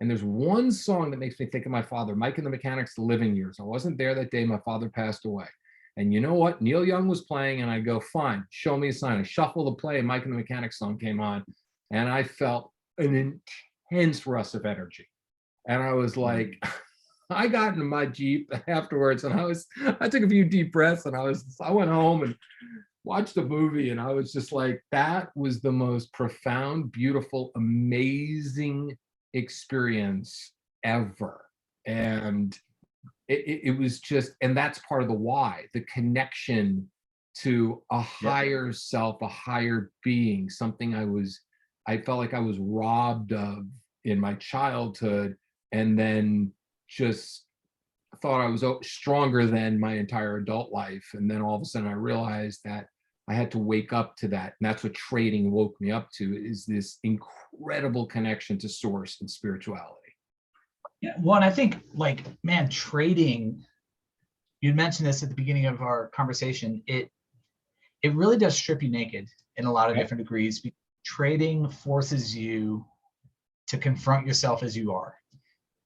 And there's one song that makes me think of my father, Mike and the Mechanics, The Living Years. I wasn't there that day. My father passed away. And you know what? Neil Young was playing, and I go, "Fine, show me a sign." I shuffle the play, and Mike and the Mechanics song came on, and I felt an intense rush of energy. And I was like, I got into my Jeep afterwards, and I took a few deep breaths, and I went home and watched a movie, and I was just like, that was the most profound, beautiful, amazing experience ever. And it was just, and that's part of the why, the connection to a higher self, a higher being, something I felt like I was robbed of in my childhood, and then just thought I was stronger than my entire adult life. And then all of a sudden I realized that I had to wake up to that. And that's what trading woke me up to, is this incredible connection to source and spirituality. Yeah. Well, and I think, like, man, trading, you mentioned this at the beginning of our conversation, it really does strip you naked in a lot of different degrees. Trading forces you to confront yourself as you are,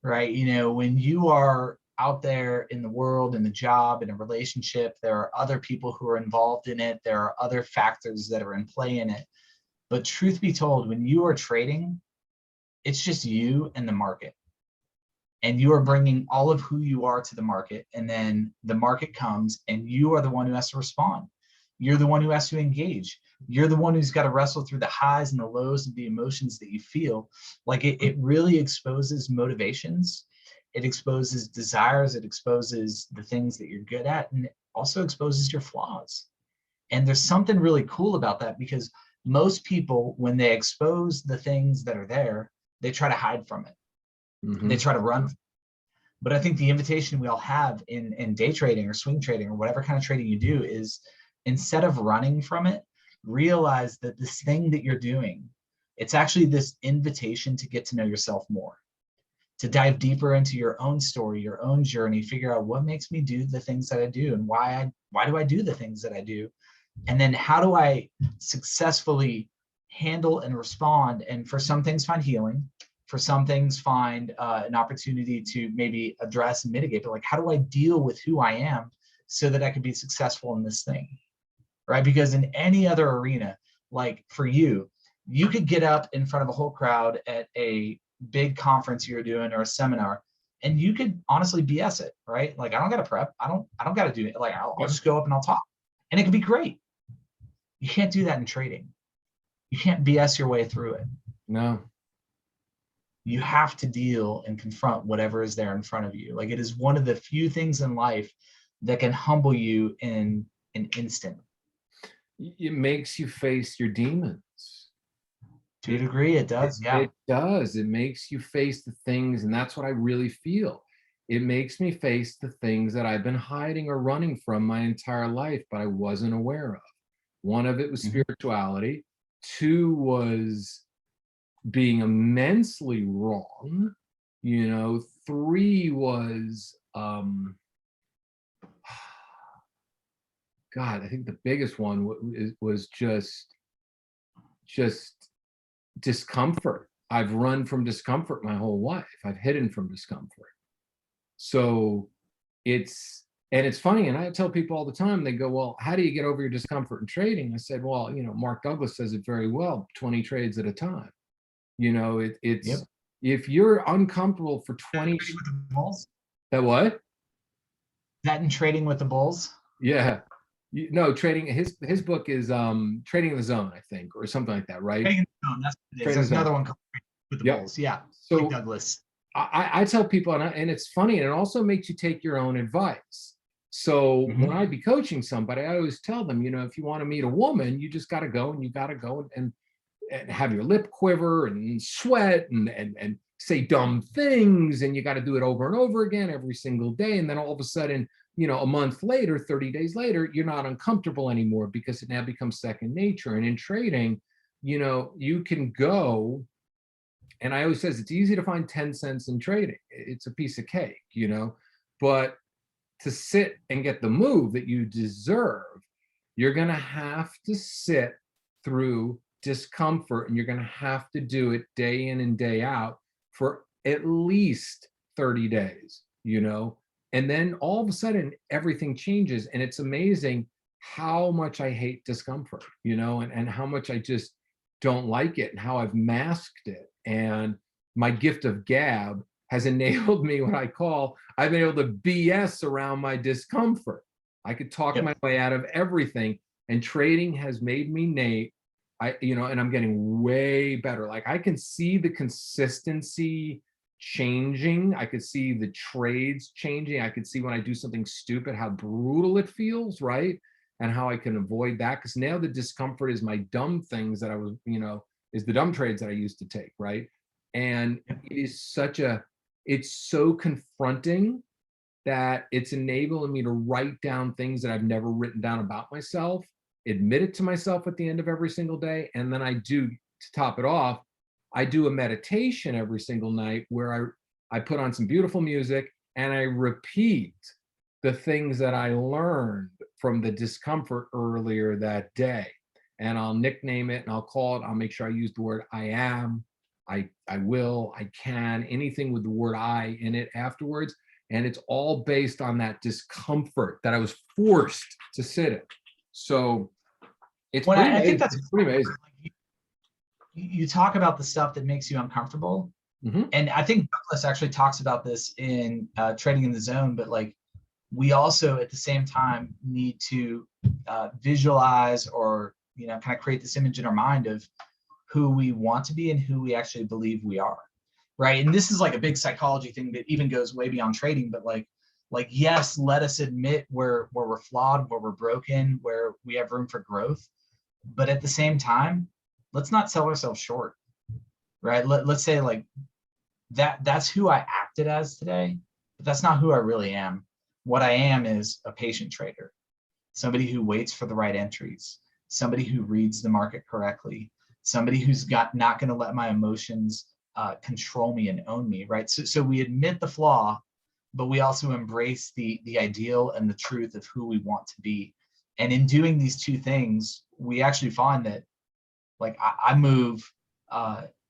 right? When you are out there in the world, in the job, in a relationship, there are other people who are involved in it. There are other factors that are in play in it. But truth be told, when you are trading, it's just you and the market. And you are bringing all of who you are to the market. And then the market comes and you are the one who has to respond. You're the one who has to engage. You're the one who's got to wrestle through the highs and the lows of the emotions that you feel. Like it really exposes motivations. it exposes desires, it exposes the things that you're good at, and it also exposes your flaws. And there's something really cool about that, because most people, when they expose the things that are there, they try to hide from it. They try to run. But I think the invitation we all have in day trading or swing trading or whatever kind of trading you do is, instead of running from it, realize that this thing that you're doing, it's actually this invitation to get to know yourself more, to dive deeper into your own story, your own journey, figure out what makes me do the things that I do and why do I do the things that I do? And then how do I successfully handle and respond? And for some things, find healing. For some things, find an opportunity to maybe address and mitigate. But like, how do I deal with who I am so that I can be successful in this thing, right? Because in any other arena, like for you, you could get up in front of a whole crowd at a big conference you're doing or a seminar, and you could honestly BS it, right? Like, I don't got to prep. I don't got to do it. Like, I'll just go up and I'll talk, and it could be great. You can't do that in trading. You can't BS your way through it. No. You have to deal and confront whatever is there in front of you. Like, it is one of the few things in life that can humble you in an instant. It makes you face your demons. To a degree, it does. Yeah. It does. It makes you face the things, and that's what I really feel. It makes me face the things that I've been hiding or running from my entire life, but I wasn't aware of. One of it was spirituality. Two was being immensely wrong. Three was, God, I think the biggest one was just discomfort. I've run from discomfort my whole life. I've hidden from discomfort. So it's funny, and I tell people all the time, they go, well, how do you get over your discomfort in trading? I said, well, Mark Douglas says it very well, 20 trades at a time. It's if you're uncomfortable for 20. With the bulls? That what? That in Trading with the Bulls? Yeah. No, trading, his book is Trading in the Zone, I think, or something like that, right? Trading in the Zone, that's what it is. There's another one called Trading with the Bulls. Yeah. So Mike Douglas. I tell people, and it's funny, and it also makes you take your own advice. So when I'd be coaching somebody, I always tell them, if you want to meet a woman, you just got to go, and you got to go and have your lip quiver and sweat and say dumb things, and you got to do it over and over again every single day. And then all of a sudden, a month later, 30 days later, you're not uncomfortable anymore because it now becomes second nature. And in trading, you can go, and I always says it's easy to find 10 cents in trading. It's a piece of cake, but to sit and get the move that you deserve, you're going to have to sit through discomfort, and you're going to have to do it day in and day out for at least 30 days, and then all of a sudden everything changes. And it's amazing how much I hate discomfort, and how much I just don't like it, and how I've masked it. And my gift of gab has enabled me I've been able to BS around my discomfort. I could talk my way out of everything, and trading has made me, Nate, and I'm getting way better. Like, I can see the consistency changing. I could see the trades changing. I could see when I do something stupid, how brutal it feels, right? And how I can avoid that. Because now the discomfort is my dumb things that I was, is the dumb trades that I used to take, right? And it is it's so confronting that it's enabling me to write down things that I've never written down about myself, admit it to myself at the end of every single day. And then to top it off, I do a meditation every single night where I put on some beautiful music and I repeat the things that I learned from the discomfort earlier that day. And I'll nickname it, and I'll call it, I'll make sure I use the word I am, I will, I can, anything with the word I in it afterwards. And it's all based on that discomfort that I was forced to sit in. So it's I think that's pretty amazing. You talk about the stuff that makes you uncomfortable. And I think Douglas actually talks about this in Trading in the Zone, but like, we also at the same time need to visualize or, kind of create this image in our mind of who we want to be and who we actually believe we are. right? And this is like a big psychology thing that even goes way beyond trading, but yes, let us admit where we're flawed, where we're broken, where we have room for growth. But at the same time, let's not sell ourselves short, right? Let's say like that's who I acted as today, but that's not who I really am. What I am is a patient trader, somebody who waits for the right entries, somebody who reads the market correctly, somebody who's not going to let my emotions control me and own me, right? So we admit the flaw, but we also embrace the ideal and the truth of who we want to be. And in doing these two things, we actually find that like I move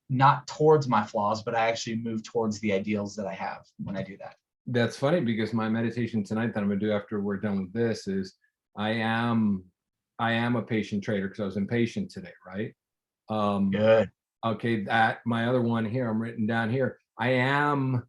not towards my flaws, but I actually move towards the ideals that I have when I do that. That's funny because my meditation tonight that I'm gonna do after we're done with this is I am a patient trader because I was impatient today, right? Good. Okay, that my other one here, I'm written down here. I am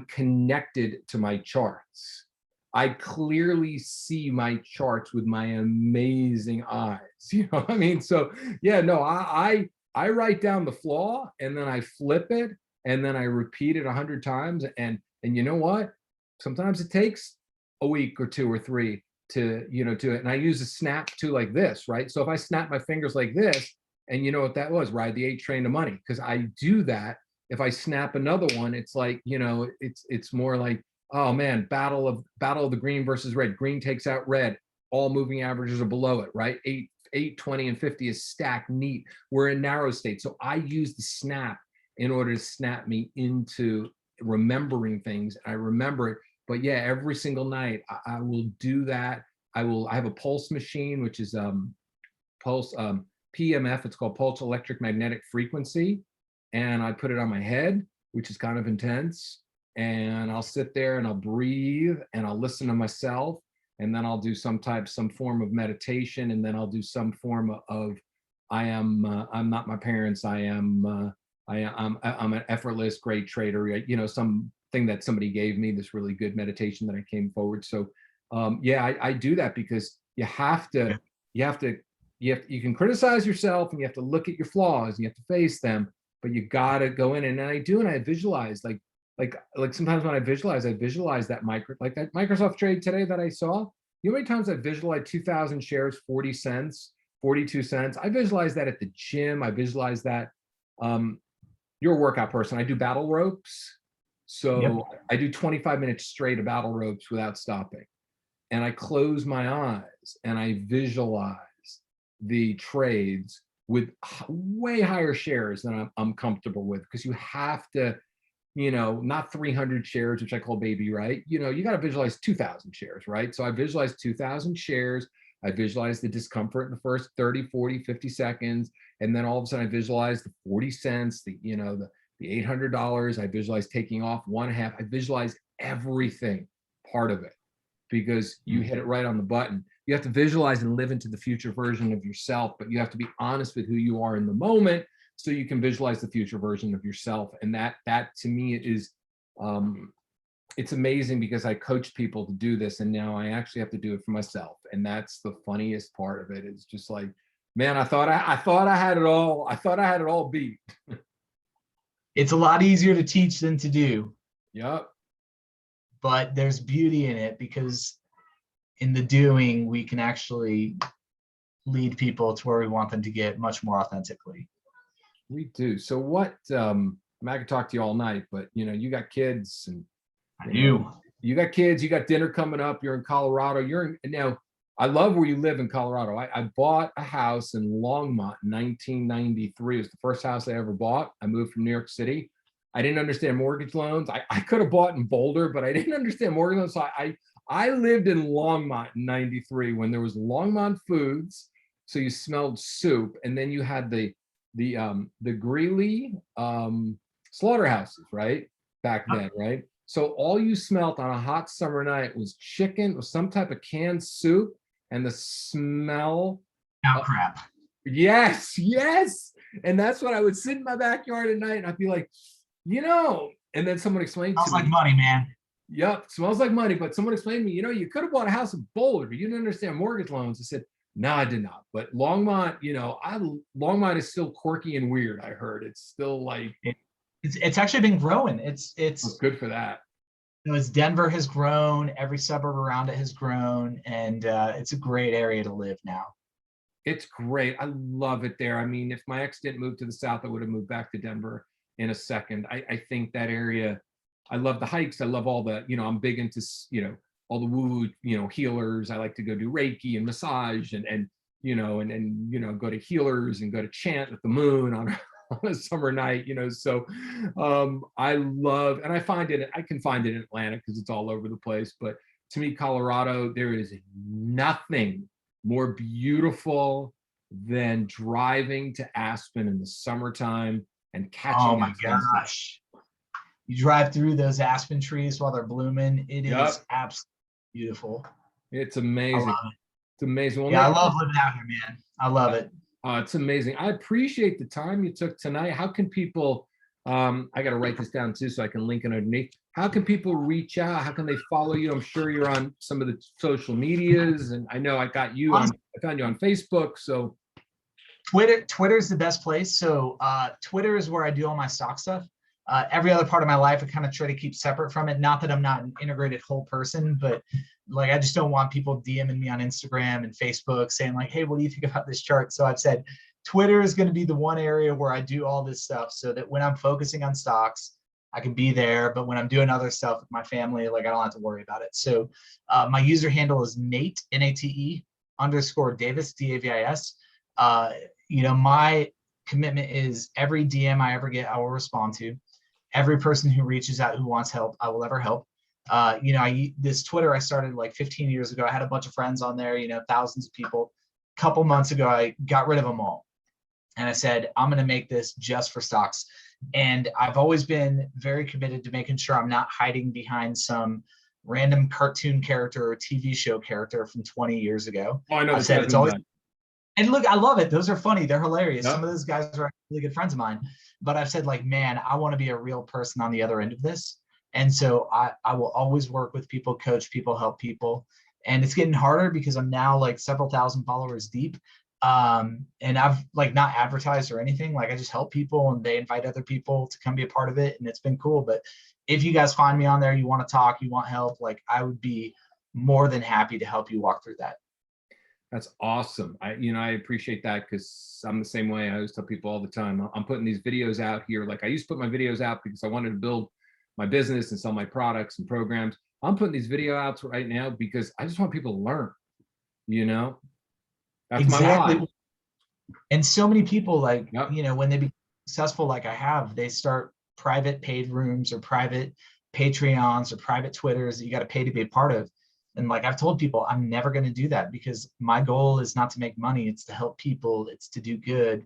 connected to my charts. I clearly see my charts with my amazing eyes. You know what I mean? So yeah, no, I write down the flaw and then I flip it and then I repeat it 100 times. And you know what? Sometimes it takes a week or two or three to do it. And I use a snap too, like this, right? So if I snap my fingers like this, and you know what that was, ride the 8 train to money, because I do that. If I snap another one, it's like, it's more like, oh man, battle of the green versus red. Green takes out red. All moving averages are below it, right? 8, 20, and 50 is stacked neat. We're in narrow state. So I use the snap in order to snap me into remembering things. I remember it. But yeah, every single night I will do that. I have a pulse machine, which is pulse PMF. It's called pulse electric magnetic frequency. And I put it on my head, which is kind of intense. And I'll sit there and I'll breathe and I'll listen to myself. And then I'll do some form of meditation. And then I'll do some form of, I'm not my parents. I'm an effortless, great trader, something that somebody gave me, this really good meditation that I came forward. So yeah, I do that because you can criticize yourself and you have to look at your flaws and you have to face them, but you gotta go in. And I do, and I visualize like sometimes when I visualize that like that Microsoft trade today that I saw. You know how many times I visualized 2,000 shares, 40 cents, 42 cents. I visualize that at the gym. I visualize that. You're a workout person. I do battle ropes. So yep. I do 25 minutes straight of battle ropes without stopping. And I close my eyes and I visualize the trades with way higher shares than I'm comfortable with, because you have to, not 300 shares, which I call baby, right? You got to visualize 2,000 shares, right? So I visualize 2,000 shares. I visualize the discomfort in the first 30, 40, 50 seconds. And then all of a sudden I visualize the 40 cents, the $800. I visualize taking off one half. I visualize everything part of it, because you hit it right on the button. You have to visualize and live into the future version of yourself, but you have to be honest with who you are in the moment so you can visualize the future version of yourself. And that to me is, it's amazing, because I coach people to do this and now I actually have to do it for myself. And that's the funniest part of it. It's just like, man, I thought I had it all. I thought I had it all beat. It's a lot easier to teach than to do. Yep. But there's beauty in it, because in the doing, we can actually lead people to where we want them to get much more authentically. We do. So what, I could talk to you all night, but you got kids and you got kids, you got dinner coming up. You're in Colorado. Now I love where you live in Colorado. I bought a house in Longmont in 1993. It was the first house I ever bought. I moved from New York City. I didn't understand mortgage loans. I could have bought in Boulder, but I didn't understand mortgage loans. So I lived in Longmont in 93 when there was Longmont Foods. So you smelled soup, and then you had the Greeley slaughterhouses, right? Back then, right? So all you smelled on a hot summer night was chicken or some type of canned soup, and the smell. Cow crap. Yes. And that's what I would sit in my backyard at night and I'd be like, and then someone explained to me. Smells like money, man. Yep, smells like money. But someone explained to me, you could have bought a house in Boulder, but you didn't understand mortgage loans. I said, no, I did not. But Longmont, Longmont is still quirky and weird. I heard it's still like It's actually been growing. It's good for that. As Denver has grown, every suburb around it has grown, and it's a great area to live now. It's great. I love it there. I mean, if my ex didn't move to the South, I would have moved back to Denver in a second. I think that area, I love the hikes. I love all the, I'm big into, all the woo-woo, healers. I like to go do Reiki and massage and go to healers and go to chant with the moon on on a summer night, so I love, and I can find it in Atlanta because it's all over the place. But to me, Colorado, there is nothing more beautiful than driving to Aspen in the summertime and Oh catching my that sunset. gosh. You drive through those aspen trees while they're blooming. It Yep, is absolutely beautiful. it's I amazing. love it. It's amazing. Well, Yeah, I Nate, love living out here, man. I love it. it's amazing. I appreciate the time you took tonight. How can people, I got to write this down too so I can link it underneath. How can people reach out? How can they follow you? I'm sure you're on some of the social medias, and I know I found you on Facebook. So Twitter's the best place. So Twitter is where I do all my stock stuff. Every other part of my life, I kind of try to keep separate from it. Not that I'm not an integrated whole person, but like I just don't want people DMing me on Instagram and Facebook saying like, hey, what do you think about this chart? So I've said Twitter is going to be the one area where I do all this stuff so that when I'm focusing on stocks, I can be there. But when I'm doing other stuff with my family, like I don't have to worry about it. So my user handle is Nate, Nate _ Davis, Davis. My commitment is every DM I ever get, I will respond to. Every person who reaches out who wants help, I will ever help. This Twitter I started like 15 years ago. I had a bunch of friends on there, thousands of people. A couple months ago, I got rid of them all. And I said, I'm going to make this just for stocks. And I've always been very committed to making sure I'm not hiding behind some random cartoon character or TV show character from 20 years ago. I know I said it's always, and look, I love it. Those are funny. They're hilarious. Yep. Some of those guys are really good friends of mine. But I've said like, man, I want to be a real person on the other end of this. And so I will always work with people, coach people, help people. And it's getting harder because I'm now like several thousand followers deep. And I've like not advertised or anything. Like I just help people and they invite other people to come be a part of it. And it's been cool. But if you guys find me on there, you want to talk, you want help, like I would be more than happy to help you walk through that. That's awesome. I appreciate that because I'm the same way. I always tell people all the time, I'm putting these videos out here. Like I used to put my videos out because I wanted to build my business and sell my products and programs. I'm putting these video outs right now because I just want people to learn, That's exactly. My why. And so many people like, yep. When they become successful, like I have, they start private paid rooms or private Patreons or private Twitters that you got to pay to be a part of. And like I've told people, I'm never going to do that because my goal is not to make money. It's to help people. It's to do good.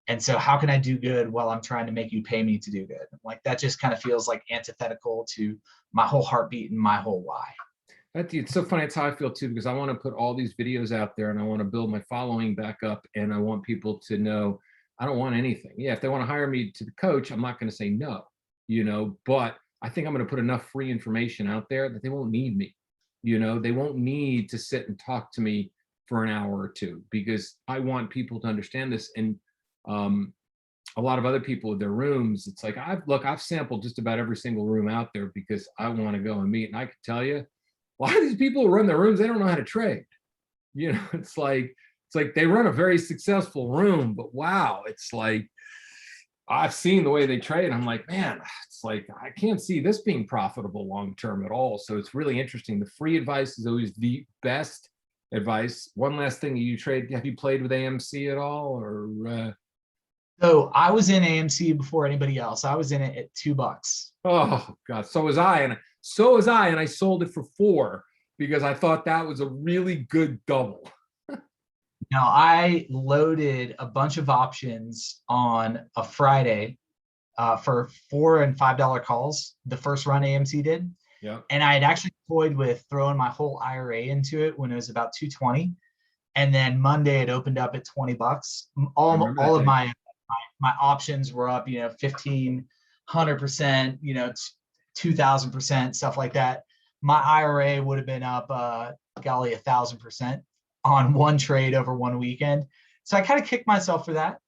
And so how can I do good while I'm trying to make you pay me to do good? Like that just kind of feels like antithetical to my whole heartbeat and my whole why. It's so funny. That's how I feel too, because I want to put all these videos out there and I want to build my following back up. And I want people to know I don't want anything. Yeah, if they want to hire me to the coach, I'm not going to say no, but I think I'm going to put enough free information out there that they won't need me. They won't need to sit and talk to me for an hour or two because I want people to understand this. And a lot of other people with their rooms, it's like, I've sampled just about every single room out there because I want to go and meet. And I can tell you, a lot of these people who run their rooms, they don't know how to trade. It's like they run a very successful room, but wow, it's like, I've seen the way they trade. I'm like, man, it's like, I can't see this being profitable long-term at all. So it's really interesting. The free advice is always the best advice. One last thing, have you played with AMC at all or? So I was in AMC before anybody else. I was in it at $2. Oh God. So was I. And I sold it for $4 because I thought that was a really good double. Now, I loaded a bunch of options on a Friday for $4 and $5 calls, the first run AMC did. Yeah. And I had actually toyed with throwing my whole IRA into it when it was about $220. And then Monday it opened up at $20. All of my options were up, 1,500%, 2,000%, stuff like that. My IRA would have been up, 1,000% on one trade over one weekend. So I kind of kicked myself for that.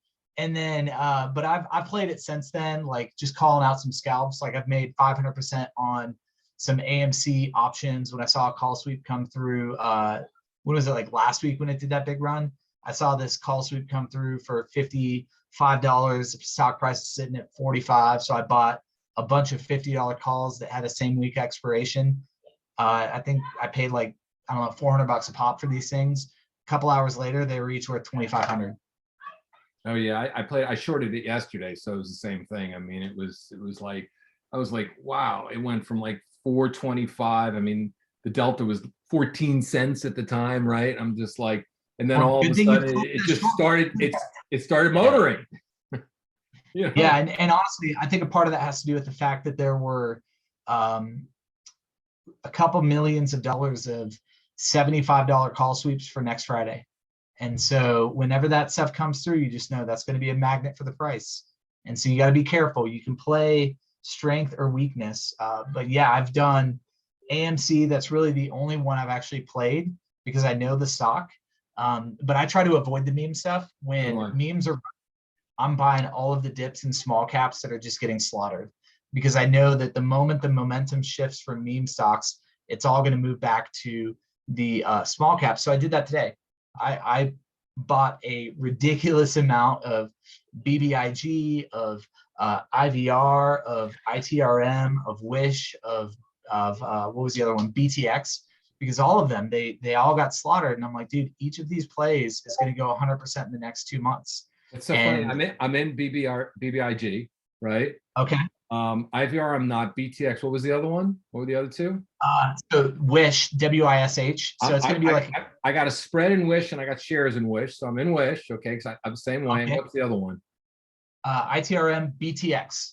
And then, but I've played it since then, like just calling out some scalps. Like I've made 500% on some AMC options when I saw a call sweep come through. When was it, like last week when it did that big run? I saw this call sweep come through for $55. The stock price is sitting at 45. So I bought a bunch of $50 calls that had a same week expiration. I think I paid like, I don't know, 400 bucks a pop for these things. A couple hours later, they were each worth 2,500. Oh yeah, I shorted it yesterday, so it was the same thing. I mean, it was like, I was like, wow, it went from like 425. I mean, the delta was 14 cents at the time, right? I'm just like, and then Well, all of good a thing you sudden closed it the just short. started, it started motoring. You know? Yeah, and honestly, I think a part of that has to do with the fact that there were a couple millions of dollars of $75 call sweeps for next Friday. And so whenever that stuff comes through, you just know that's going to be a magnet for the price. And so you got to be careful. You can play strength or weakness. But yeah, I've done AMC. That's really the only one I've actually played because I know the stock. But I try to avoid the meme stuff. When memes are, I'm buying all of the dips and small caps that are just getting slaughtered because I know that the moment the momentum shifts from meme stocks, it's all going to move back to the small caps. So I did that today. I bought a ridiculous amount of BBIG, of IVR, of ITRM, of Wish, of what was the other one? BTX, because all of them, they all got slaughtered. And I'm like, dude, each of these plays is going to go 100% in the next 2 months. It's so funny. I'm in BBIG, right? Okay. IVR, I'm not. BTX, what was the other one? What were the other two? So Wish, WISH. So it's going to be like I got a spread in Wish and I got shares in Wish. So I'm in Wish, okay, because I'm the same way. Okay. What's the other one? ITRM, BTX.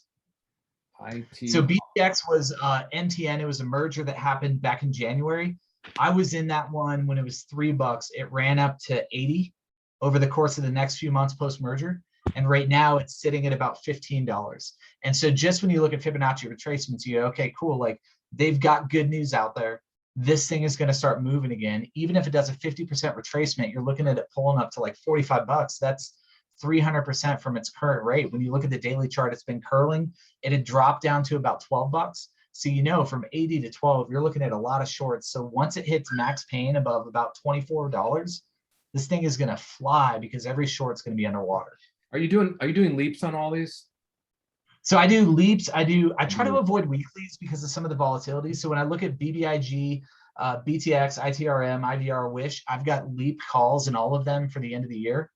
So BTX was NTN. It was a merger that happened back in January. I was in that one when it was $3. It ran up to 80 over the course of the next few months post-merger. And right now it's sitting at about $15. And so just when you look at Fibonacci retracements, you go, okay, cool. Like they've got good news out there. This thing is going to start moving again. Even if it does a 50% retracement, you're looking at it pulling up to like 45 bucks. That's 300% from its current rate. When you look at the daily chart, it's been curling. It had dropped down to about 12 bucks. So, you know, from 80 to 12, you're looking at a lot of shorts. So once it hits max pain above about $24, this thing is going to fly because every short's going to be underwater. Are you doing leaps on all these? So I do leaps. I try to avoid weeklies because of some of the volatility. So when I look at BBIG, BTX, ITRM, IVR, Wish, I've got leap calls in all of them for the end of the year,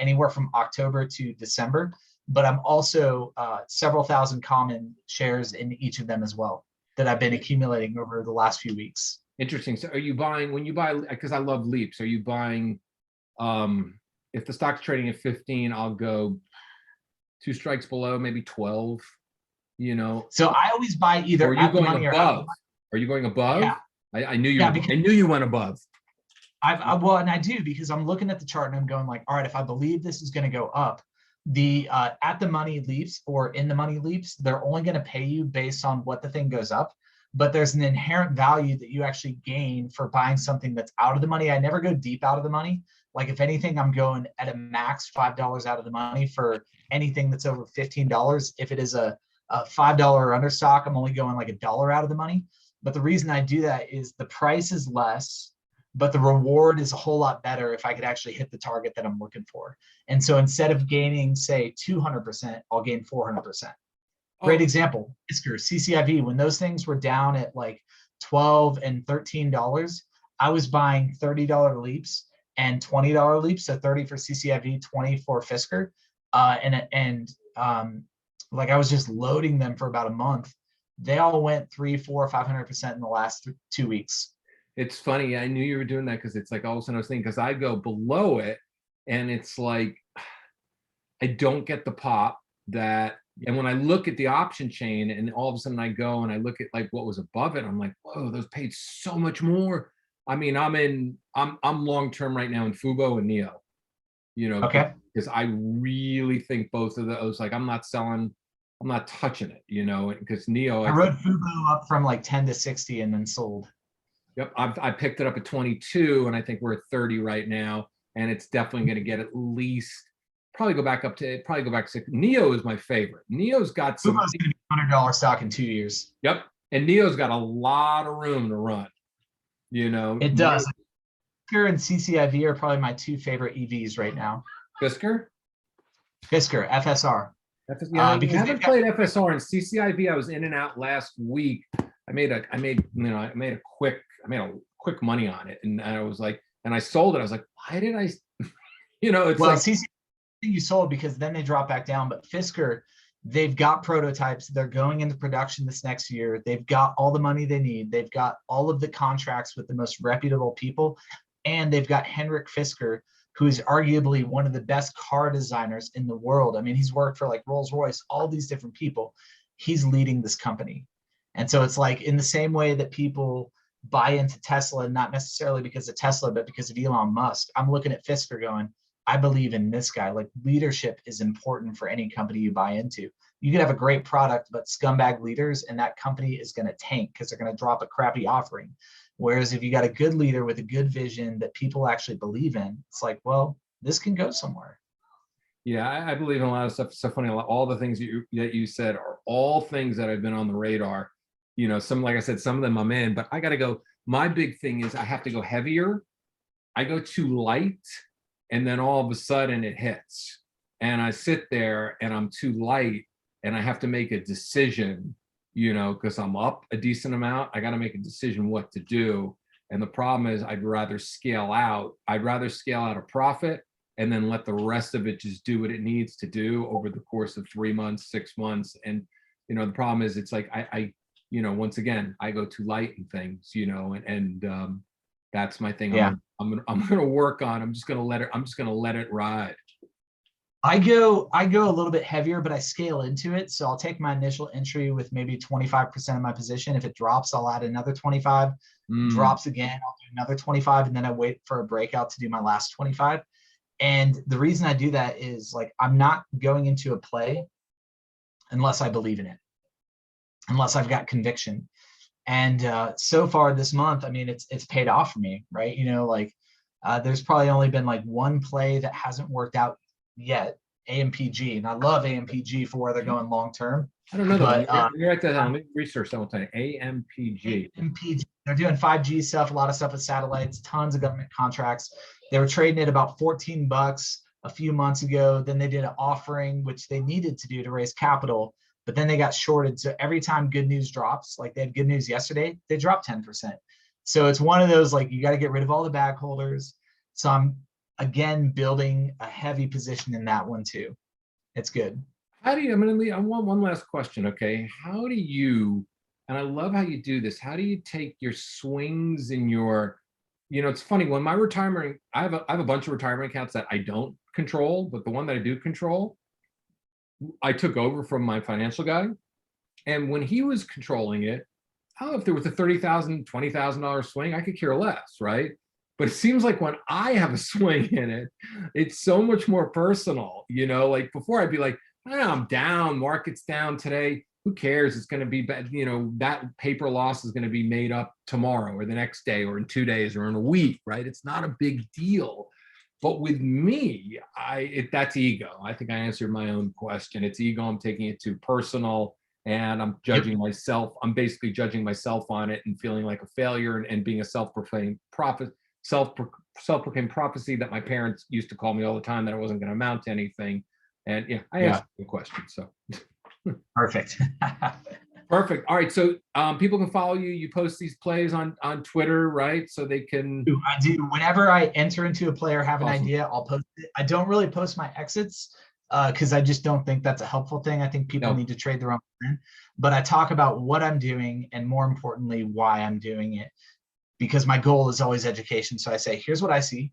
anywhere from October to December. But I'm also several thousand common shares in each of them as well that I've been accumulating over the last few weeks. Interesting. So are you buying, when you buy, because I love leaps, are you buying, if the stock's trading at 15, I'll go 2 strikes below, maybe 12, you know? So I always buy either at the money or above. Are you going above? Yeah. I knew you. Yeah, I knew you went above. Well, and I do because I'm looking at the chart and I'm going like, all right, if I believe this is going to go up, the at the money leaps or in the money leaps, they're only going to pay you based on what the thing goes up. But there's an inherent value that you actually gain for buying something that's out of the money. I never go deep out of the money. Like if anything, I'm going at a max $5 out of the money for anything that's over $15. If it is a $5 or under stock, I'm only going like $1 out of the money. But the reason I do that is the price is less, but the reward is a whole lot better if I could actually hit the target that I'm looking for. And so instead of gaining, say, 200%, I'll gain 400%. Great example, Isker, CCIV, when those things were down at like $12 and $13, I was buying $30 leaps and $20 leaps, so 30 for CCIV, 20 for Fisker. Like I was just loading them for about a month. They all went 300, 400, 500% in the last 2 weeks. It's funny. I knew you were doing that because it's like all of a sudden I was thinking, because I go below it and it's like, I don't get the pop that, and when I look at the option chain and all of a sudden I go and I look at like what was above it, I'm like, whoa, those paid so much more. I mean, I'm long-term right now in Fubo and Neo, you know, because I really think both of those, like I'm not selling, I'm not touching it, you know, because Neo. I rode Fubo up from like 10 to 60 and then sold. Yep, I picked it up at 22 and I think we're at 30 right now. And it's definitely going to get at least probably go back to 6. Neo is my favorite. Neo's got some. Puma's going to be $100 stock in 2 years. Yep. And Neo's got a lot of room to run. You know, It does. Fisker and CCIV are probably my two favorite EVs right now. Fisker, FSR. I haven't played FSR and CCIV. I was in and out last week. I made a quick money on it, and I was like, and I sold it. I was like, why did I? It's well, like CCIV you sold because then they drop back down. But Fisker, they've got prototypes. They're going into production this next year. They've got all the money they need. They've got all of the contracts with the most reputable people, and they've got Henrik Fisker, who's arguably one of the best car designers in the world. I mean, he's worked for like Rolls-Royce, all these different people. He's leading this company. And so it's like in the same way that people buy into Tesla, not necessarily because of Tesla, but because of Elon Musk. I'm looking at Fisker going, I believe in this guy. Like leadership is important for any company you buy into. You could have a great product, but scumbag leaders, and that company is going to tank because they're going to drop a crappy offering. Whereas if you got a good leader with a good vision that people actually believe in, it's like, well, this can go somewhere. Yeah, I believe in a lot of stuff. It's so funny. All the things that you said are all things that have been on the radar. Some, like I said, some of them I'm in, but I got to go. My big thing is I have to go heavier. I go too light, and then all of a sudden it hits. And I sit there and I'm too light, and I have to make a decision, because I'm up a decent amount. I got to make a decision what to do. And the problem is I'd rather scale out a profit and then let the rest of it just do what it needs to do over the course of 3 months, 6 months. And, the problem is it's like, I once again, I go too light in things, and that's my thing. Yeah. I'm going to work on, I'm just going to let it ride. I go a little bit heavier, but I scale into it. So I'll take my initial entry with maybe 25% of my position. If it drops, I'll add another 25. Drops again, I'll do another 25, and then I wait for a breakout to do my last 25. And the reason I do that is like I'm not going into a play unless I believe in it, unless I've got conviction. And so far this month, I mean, it's paid off for me, right? There's probably only been like one play that hasn't worked out yet, AMPG, and I love AMPG for where they're going long term. I don't know, but you write that down. Let me research that one time. AMPG. They're doing 5G stuff, a lot of stuff with satellites, tons of government contracts. They were trading at about $14 a few months ago. Then they did an offering, which they needed to do to raise capital, but then they got shorted. So every time good news drops, like they had good news yesterday, they dropped 10%. So it's one of those, like, you got to get rid of all the bag holders. So I'm, again, building a heavy position in that one too. It's good. I want one last question. Okay. How do you, and I love how you do this, how do you take your swings in your, it's funny, when my retirement, I have a bunch of retirement accounts that I don't control, but the one that I do control, I took over from my financial guy. And when he was controlling it, I don't know if there was a $30,000, $20,000 swing, I could care less, right? But it seems like when I have a swing in it, it's so much more personal. Like before I'd be like, I'm down, market's down today. Who cares? It's going to be bad. That paper loss is going to be made up tomorrow or the next day or in 2 days or in a week, right? It's not a big deal. But with me, that's ego. I think I answered my own question. It's ego. I'm taking it too personal, and I'm judging myself. I'm basically judging myself on it and feeling like a failure and being a self-proclaimed prophet. Self-proclaimed prophecy that my parents used to call me all the time, that I wasn't going to amount to anything. And I answered the question. So perfect. Perfect. All right. So people can follow you. You post these plays on Twitter, right? So they can. I do. Whenever I enter into a play or have an idea, I'll post it. I don't really post my exits because I just don't think that's a helpful thing. I think people need to trade their own plan. But I talk about what I'm doing and, more importantly, why I'm doing it. Because my goal is always education. So I say, here's what I see.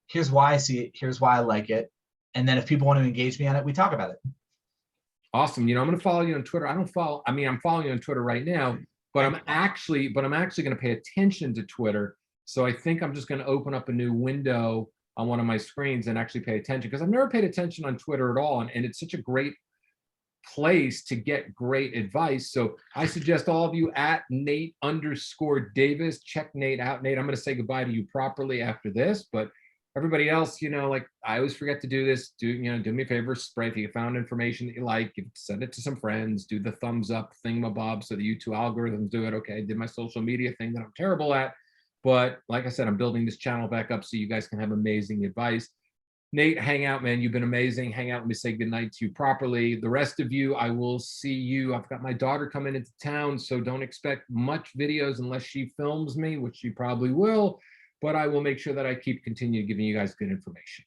Here's why I see it. Here's why I like it. And then if people want to engage me on it, we talk about it. Awesome. I'm going to follow you on Twitter. I'm following you on Twitter right now, but I'm actually going to pay attention to Twitter. So I think I'm just going to open up a new window on one of my screens and actually pay attention, because I've never paid attention on Twitter at all. And it's such a great place to get great advice. So I suggest all of you at Nate_Davis, check Nate out. Nate, I'm going to say goodbye to you properly after this, but everybody else, like I always forget to do this. Do me a favor, spray. If you found information that you like, send it to some friends, do the thumbs up thingamabob so the YouTube algorithms do it. Okay, I did my social media thing that I'm terrible at. But like I said, I'm building this channel back up so you guys can have amazing advice. Nate, hang out, man. You've been amazing. Hang out. Let me say goodnight to you properly. The rest of you, I will see you. I've got my daughter coming into town, so don't expect much videos unless she films me, which she probably will. But I will make sure that I continue giving you guys good information.